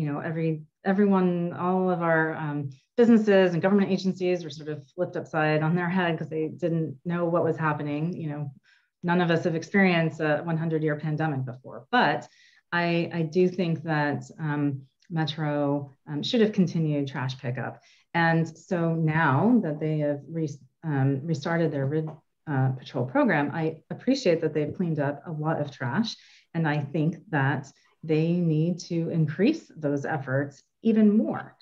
everyone, all of our businesses and government agencies were sort of flipped upside on their head because they didn't know what was happening. None of us have experienced a 100-year pandemic before, but I do think that Metro should have continued trash pickup. And so now that they have restarted their RID Patrol program, I appreciate that they've cleaned up a lot of trash. And I think that they need to increase those efforts even more.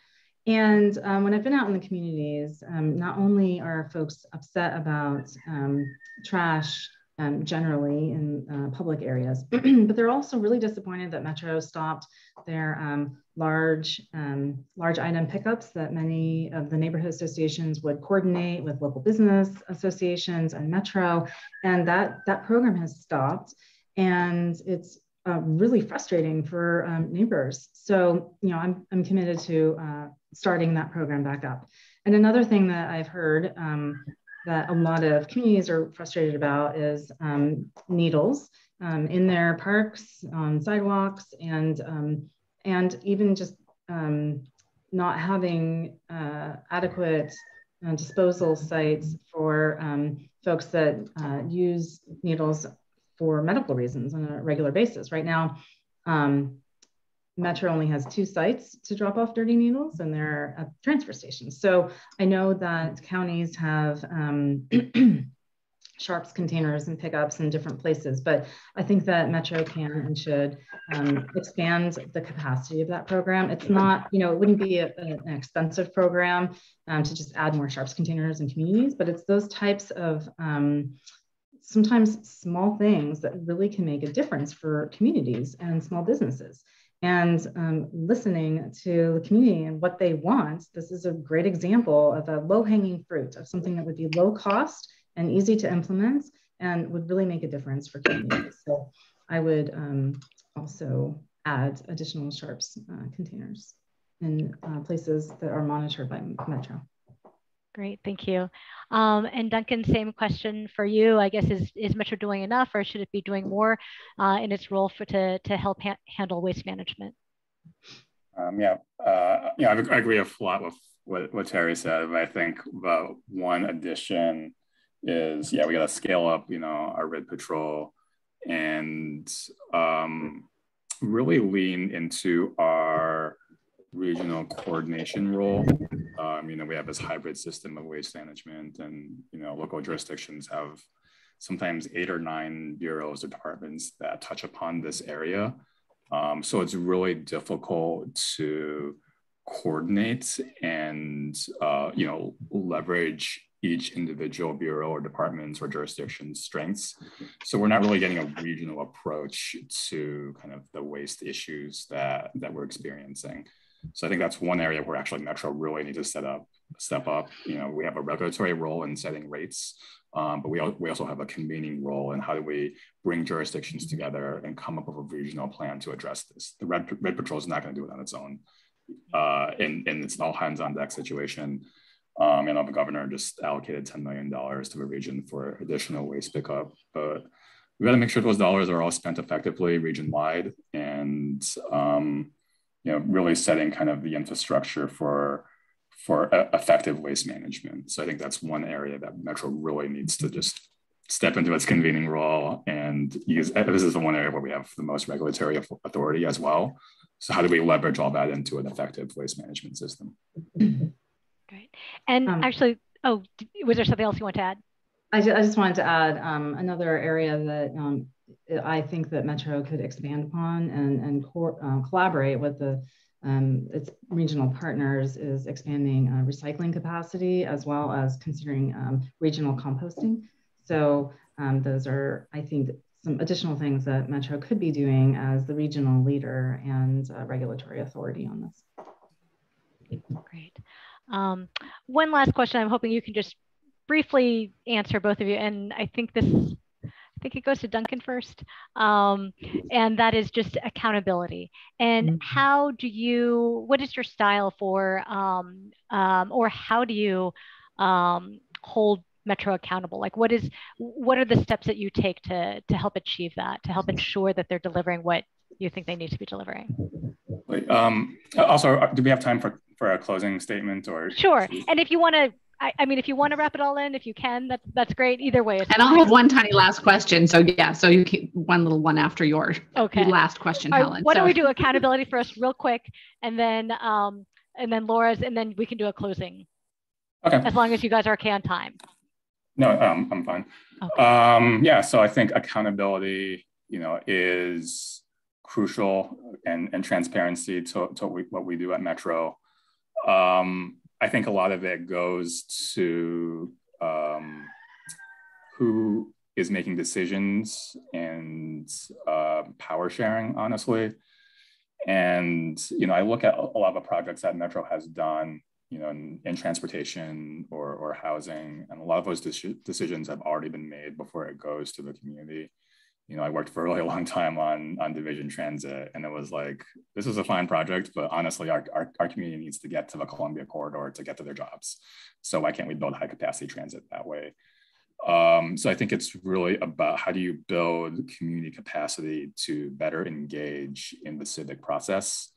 And when I've been out in the communities, not only are folks upset about trash generally in public areas, but they're also really disappointed that Metro stopped their large item pickups that many of the neighborhood associations would coordinate with local business associations and Metro. And that program has stopped, and it's really frustrating for neighbors. So, I'm committed to starting that program back up. And another thing that I've heard that a lot of communities are frustrated about is needles in their parks, on sidewalks, and even just not having adequate disposal sites for folks that use needles for medical reasons on a regular basis. Right now, Metro only has 2 sites to drop off dirty needles, and they're at transfer stations. So I know that counties have sharps containers and pickups in different places, but I think that Metro can and should expand the capacity of that program. It's not, it wouldn't be an expensive program to just add more sharps containers in communities, but it's those types of sometimes small things that really can make a difference for communities and small businesses. And listening to the community and what they want, this is a great example of a low-hanging fruit of something that would be low cost and easy to implement and would really make a difference for communities. So I would also add additional sharps containers in places that are monitored by Metro. Great, thank you. And Duncan, same question for you. I guess, is Metro doing enough, or should it be doing more in its role to help handle waste management? I agree a lot with what Terri said. But I think about one addition is, we got to scale up, our RID Patrol and really lean into our regional coordination role. We have this hybrid system of waste management, and local jurisdictions have sometimes 8 or 9 bureaus or departments that touch upon this area. So it's really difficult to coordinate and leverage each individual bureau or department's or jurisdiction's strengths. So we're not really getting a regional approach to kind of the waste issues that we're experiencing. So I think that's one area where actually Metro really needs to step up. We have a regulatory role in setting rates, but we also have a convening role in how do we bring jurisdictions together and come up with a regional plan to address this. The RID Patrol is not going to do it on its own, and it's an all hands on deck situation. The governor just allocated $10 million to the region for additional waste pickup, but we got to make sure those dollars are all spent effectively region wide, and really setting kind of the infrastructure for effective waste management. So I think that's one area that Metro really needs to just step into its convening role and use. This is the one area where we have the most regulatory authority as well. So how do we leverage all that into an effective waste management system? Great. And actually, was there something else you want to add? I just wanted to add another area that I think that Metro could expand upon and collaborate with the its regional partners is expanding recycling capacity as well as considering regional composting. So those are, I think, some additional things that Metro could be doing as the regional leader and regulatory authority on this. Great. One last question. I'm hoping you can just briefly answer, both of you. And I think it goes to Duncan first. And that is just accountability. And how do you, what is your style for, or how do you hold Metro accountable? Like what are the steps that you take to help achieve that, to help ensure that they're delivering what you think they need to be delivering? Also, do we have time for a closing statement or? Sure. And if you want to, I mean, if you want to wrap it all in, if you can, that's great. Either way. And I'll have one tiny last question. So yeah, so you can, one little one after your last question, Helen. Why don't we do accountability first real quick, and then Laura's, and then we can do a closing. Okay. As long as you guys are okay on time. No, I'm fine. Okay. Yeah, so I think accountability, is crucial, and transparency to what we do at Metro. I think a lot of it goes to who is making decisions and power sharing, honestly. And, I look at a lot of the projects that Metro has done, in transportation or housing, and a lot of those decisions have already been made before it goes to the community. I worked for a really long time on Division Transit, and it was like, this is a fine project, but honestly, our community needs to get to the Columbia Corridor to get to their jobs. So why can't we build high capacity transit that way? So I think it's really about how do you build community capacity to better engage in the civic process.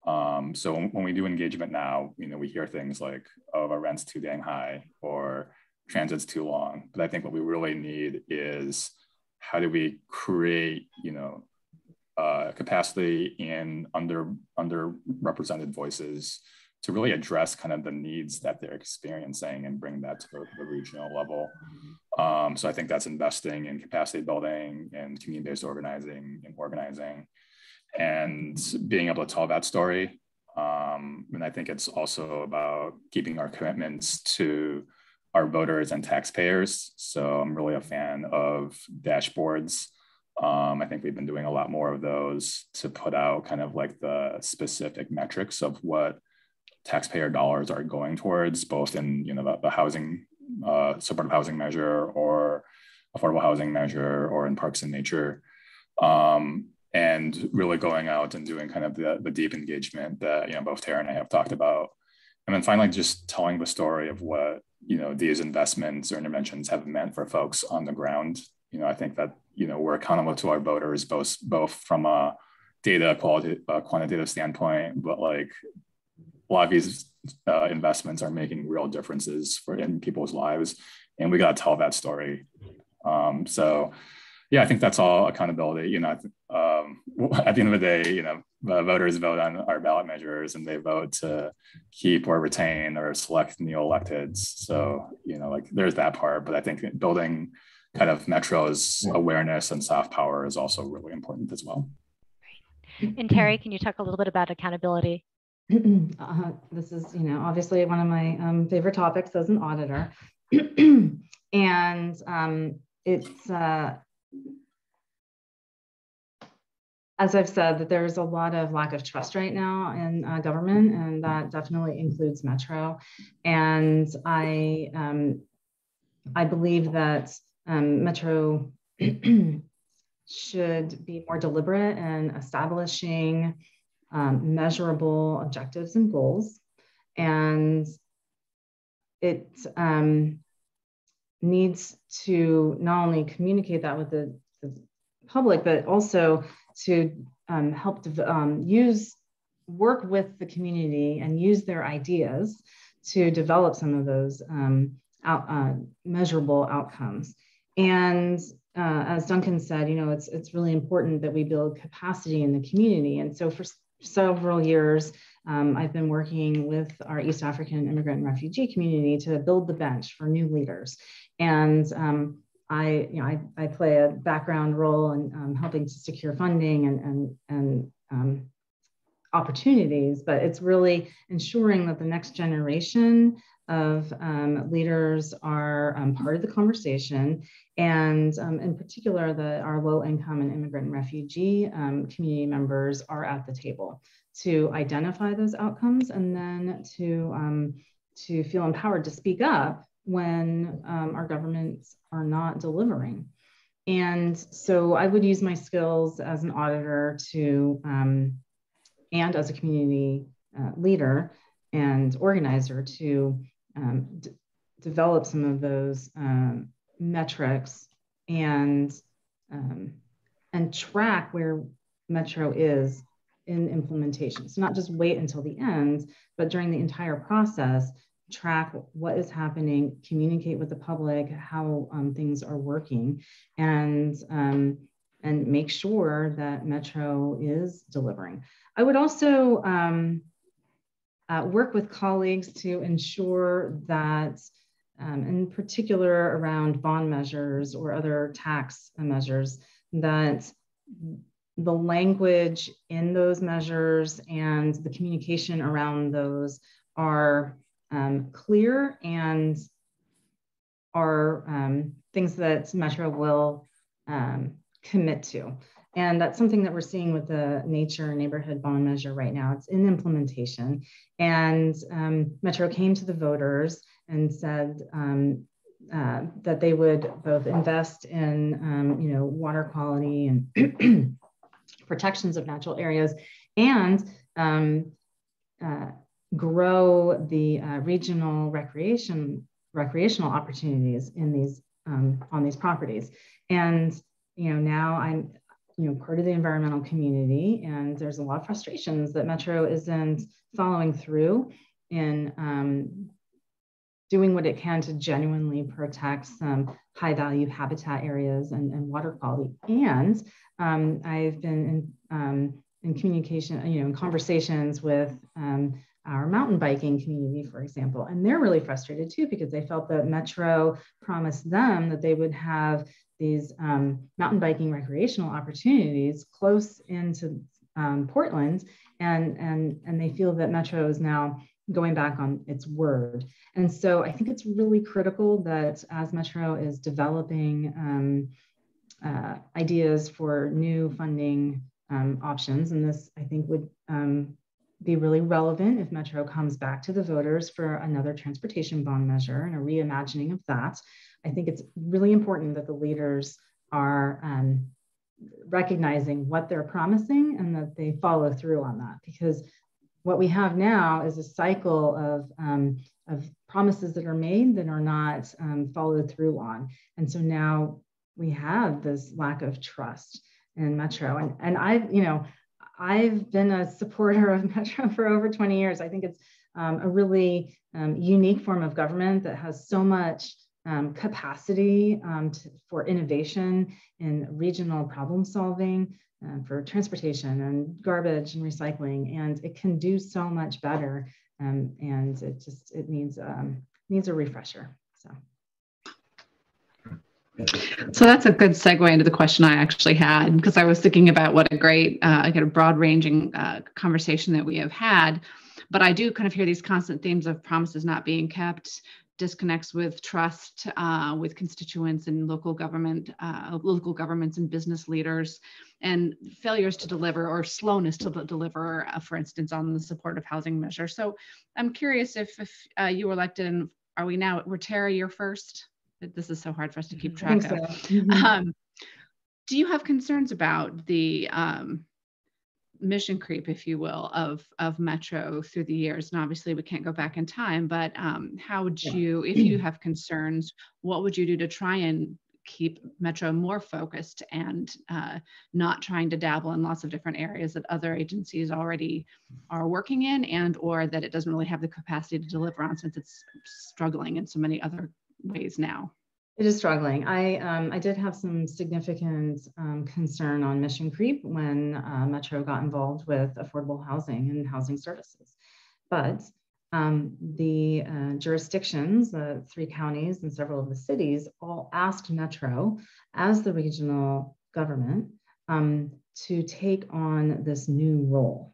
So when we do engagement now, we hear things like, oh, our rent's too dang high or transit's too long. But I think what we really need is, how do we create, capacity in underrepresented voices to really address kind of the needs that they're experiencing and bring that to the regional level. So I think that's investing in capacity building and community-based organizing and being able to tell that story. And I think it's also about keeping our commitments to our voters and taxpayers. So I'm really a fan of dashboards. I think we've been doing a lot more of those to put out kind of like the specific metrics of what taxpayer dollars are going towards, both in the housing, supportive housing measure or affordable housing measure, or in parks and nature, and really going out and doing kind of the deep engagement that both Terri and I have talked about. And then finally, just telling the story of what these investments or interventions have meant for folks on the ground. I think that we're accountable to our voters, both from a data quantitative standpoint, but like a lot of these investments are making real differences in people's lives, and we got to tell that story. So yeah, I think that's all accountability. At the end of the day, the voters vote on our ballot measures, and they vote to keep or retain or select new electeds. So, like there's that part, but I think building kind of Metro's awareness and soft power is also really important as well. Great. And Terri, can you talk a little bit about accountability? This is, obviously one of my favorite topics as an auditor. And it's, as I've said, that there's a lot of lack of trust right now in government, and that definitely includes Metro. And I believe that Metro should be more deliberate in establishing measurable objectives and goals. And it needs to not only communicate that with the public, but also to help work with the community and use their ideas to develop some of those measurable outcomes. And as Duncan said, it's really important that we build capacity in the community. And so for several years, I've been working with our East African immigrant and refugee community to build the bench for new leaders. And I play a background role in helping to secure funding and opportunities, but it's really ensuring that the next generation of leaders are part of the conversation, and in particular that our low-income and immigrant and refugee community members are at the table to identify those outcomes, and then to feel empowered to speak up when our governments are not delivering. And so I would use my skills as an auditor to, and as a community leader and organizer to develop some of those metrics and track where Metro is in implementation. So not just wait until the end, but during the entire process, track what is happening, communicate with the public how things are working, and make sure that Metro is delivering. I would also work with colleagues to ensure that, in particular around bond measures or other tax measures, that the language in those measures and the communication around those are clear and are things that Metro will commit to. And that's something that we're seeing with the nature and neighborhood bond measure right now. It's in implementation. And Metro came to the voters and said that they would both invest in water quality and protections of natural areas, and grow the regional recreational opportunities in these on these properties. And now I'm part of the environmental community, and there's a lot of frustrations that Metro isn't following through in doing what it can to genuinely protect some high value habitat areas and water quality. And I've been in communication, in conversations with our mountain biking community, for example, and they're really frustrated too, because they felt that Metro promised them that they would have these mountain biking recreational opportunities close into Portland, and they feel that Metro is now going back on its word. And so I think it's really critical that as Metro is developing ideas for new funding options, and this I think would be really relevant if Metro comes back to the voters for another transportation bond measure and a reimagining of that. I think it's really important that the leaders are recognizing what they're promising and that they follow through on that, because what we have now is a cycle of promises that are made that are not followed through on. And so now we have this lack of trust in Metro. And I've been a supporter of Metro for over 20 years. I think it's a really unique form of government that has so much capacity for innovation in regional problem solving, for transportation and garbage and recycling, and it can do so much better, and it needs a refresher. So that's a good segue into the question I actually had, because I was thinking about what a great, broad-ranging conversation that we have had. But I do kind of hear these constant themes of promises not being kept, disconnects with trust with constituents and local governments and business leaders, and failures to deliver or slowness to deliver, for instance, on the supportive housing measure. So I'm curious if you were elected, and we're Terri, you're first? This is so hard for us to keep track of. Mm-hmm. Do you have concerns about the mission creep, if you will, of Metro through the years? And obviously we can't go back in time, but how would you, if you have concerns, what would you do to try and keep Metro more focused and not trying to dabble in lots of different areas that other agencies already are working in, and or that it doesn't really have the capacity to deliver on, since it's struggling in so many other ways now? It is struggling. I did have some significant concern on mission creep when Metro got involved with affordable housing and housing services. But the jurisdictions, the 3 counties and several of the cities, all asked Metro as the regional government to take on this new role.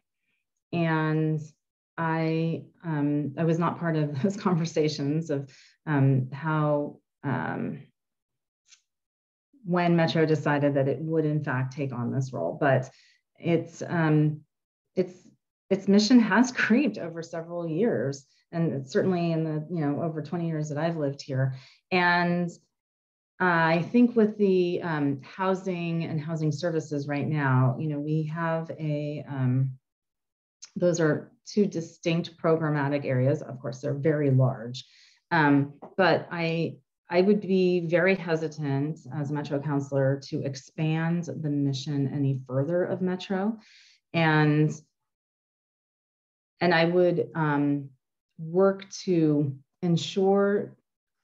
And I was not part of those conversations of how when Metro decided that it would in fact take on this role, but its mission has creeped over several years, and certainly in the over 20 years that I've lived here. And I think with the housing and housing services right now, we have those are two distinct programmatic areas. Of course, they're very large, but I would be very hesitant as Metro Councilor to expand the mission any further of Metro, and I would work to ensure.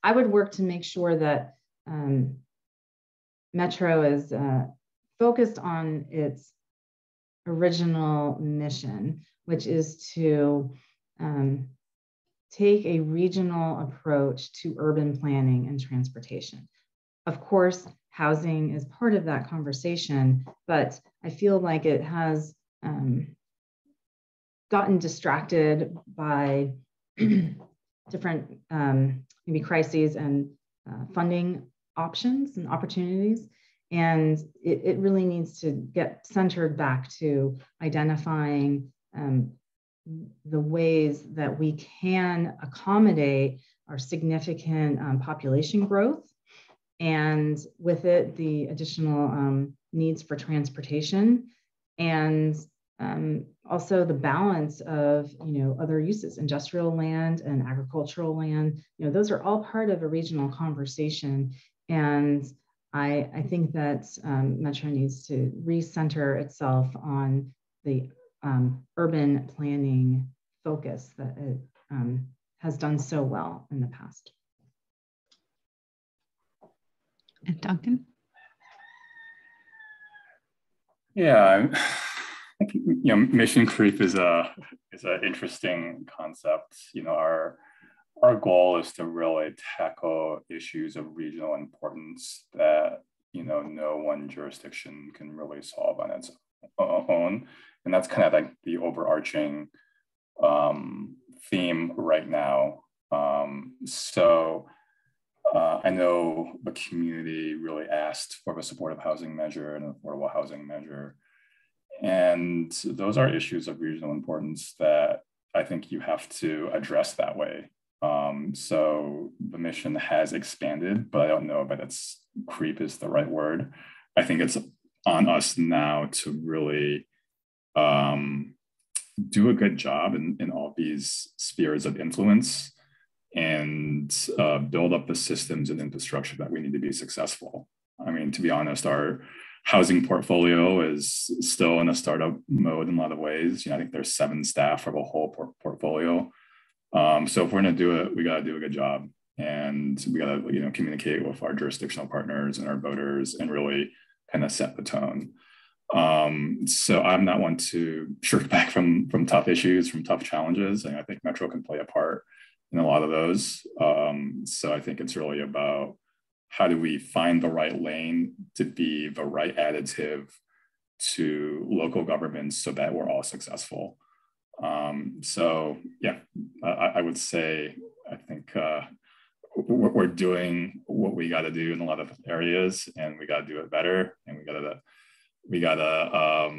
I would work to make sure that Metro is focused on its original mission, which is to take a regional approach to urban planning and transportation. Of course, housing is part of that conversation, but I feel like it has gotten distracted by different maybe crises and funding options and opportunities. And it really needs to get centered back to identifying the ways that we can accommodate our significant population growth, and with it, the additional needs for transportation, and also the balance of other uses, industrial land and agricultural land. Those are all part of a regional conversation, and I think that Metro needs to recenter itself on the urban planning focus that it has done so well in the past. And Duncan? Yeah, I think, mission creep is an interesting concept. Our goal is to really tackle issues of regional importance that no one jurisdiction can really solve on its own, and that's kind of like the overarching theme right now. I know the community really asked for a supportive housing measure and an affordable housing measure. And those are issues of regional importance that I think you have to address that way. So the mission has expanded, but I don't know if it's creep is the right word. I think it's on us now to really do a good job in all these spheres of influence and build up the systems and infrastructure that we need to be successful. I mean, to be honest, our housing portfolio is still in a startup mode in a lot of ways. I think there's 7 staff for the whole portfolio. So if we're gonna do it, we gotta do a good job, and we gotta communicate with our jurisdictional partners and our voters and really kind of set the tone. So I'm not one to shirk back from tough issues, from tough challenges, and I think Metro can play a part in a lot of those. So I think it's really about how do we find the right lane to be the right additive to local governments so that we're all successful. So yeah, I would say I think we're doing what we got to do in a lot of areas, and we got to do it better, and we gotta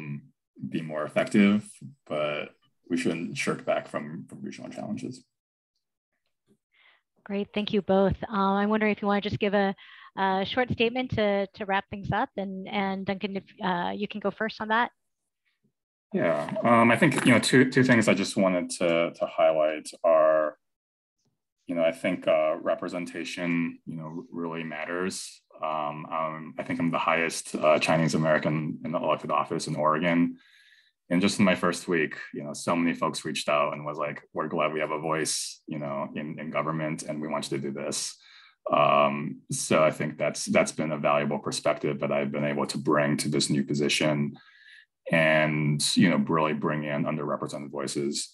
be more effective, but we shouldn't shirk back from regional challenges. Great, thank you both. I'm wondering if you want to just give a short statement to wrap things up, and Duncan, if you can go first on that. Yeah, I think two things I just wanted to highlight are, I think representation really matters. I think I'm the highest Chinese American in the elected office in Oregon. And just in my first week, so many folks reached out and was like, we're glad we have a voice, in government, and we want you to do this. So I think that's been a valuable perspective that I've been able to bring to this new position, and, really bring in underrepresented voices.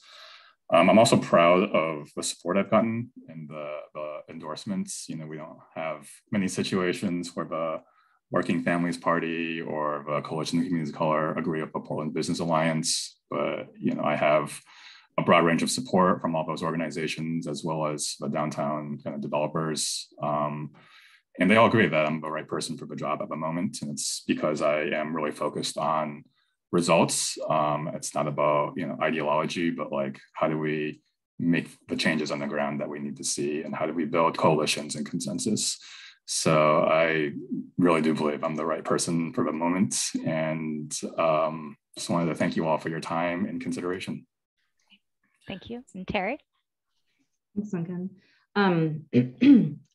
I'm also proud of the support I've gotten and the endorsements. We don't have many situations where the Working Families Party or the Coalition of Communities of Color agree with the Portland Business Alliance, but I have a broad range of support from all those organizations as well as the downtown kind of developers. And they all agree that I'm the right person for the job at the moment. And it's because I am really focused on results. It's not about ideology, but like, how do we make the changes on the ground that we need to see, and how do we build coalitions and consensus? So I really do believe I'm the right person for the moment, and just wanted to thank you all for your time and consideration. Thank you. And Terri? Thanks, Duncan.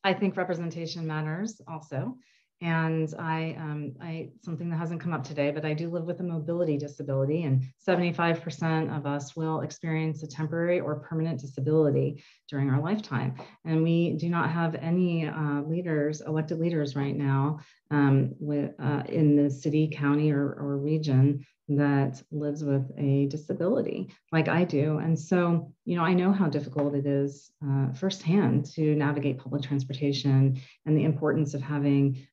I think representation matters also. And something that hasn't come up today, but I do live with a mobility disability, and 75% of us will experience a temporary or permanent disability during our lifetime. And we do not have any elected leaders right now in the city, county, or region that lives with a disability like I do. And so, I know how difficult it is firsthand to navigate public transportation and the importance of having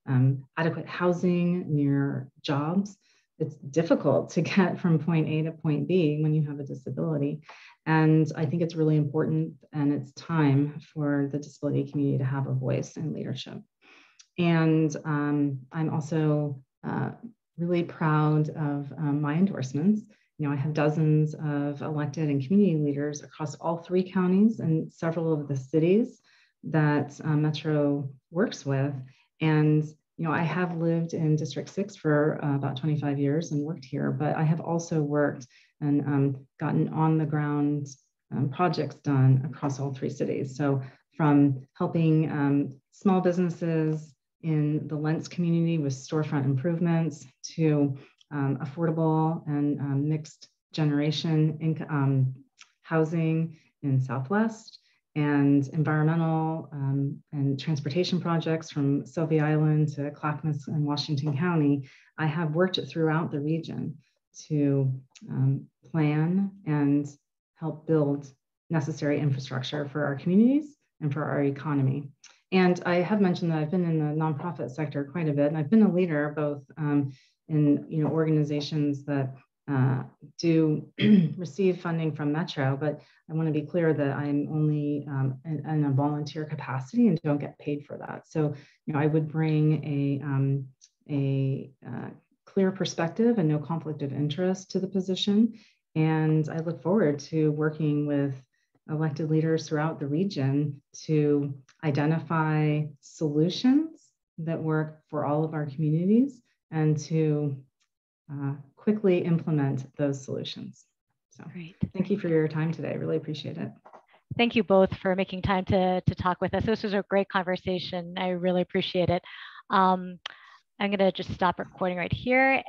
adequate housing near jobs. It's difficult to get from point A to point B when you have a disability. And I think it's really important, and it's time for the disability community to have a voice in leadership. And I'm also really proud of my endorsements. I have dozens of elected and community leaders across all 3 counties and several of the cities that Metro works with. And, I have lived in District 6 for about 25 years and worked here, but I have also worked and gotten on the ground projects done across all 3 cities. So from helping small businesses in the Lentz community with storefront improvements to affordable and mixed generation housing in Southwest, and environmental and transportation projects from Sylvia Island to Clackamas and Washington County. I have worked throughout the region to plan and help build necessary infrastructure for our communities and for our economy. And I have mentioned that I've been in the nonprofit sector quite a bit, and I've been a leader both in organizations that do receive funding from Metro, but I want to be clear that I'm only in a volunteer capacity and don't get paid for that. So I would bring a clear perspective and no conflict of interest to the position, and I look forward to working with elected leaders throughout the region to identify solutions that work for all of our communities and to quickly implement those solutions. So Great. Thank you for your time today. I really appreciate it. Thank you both for making time to talk with us. This was a great conversation. I really appreciate it. I'm going to just stop recording right here.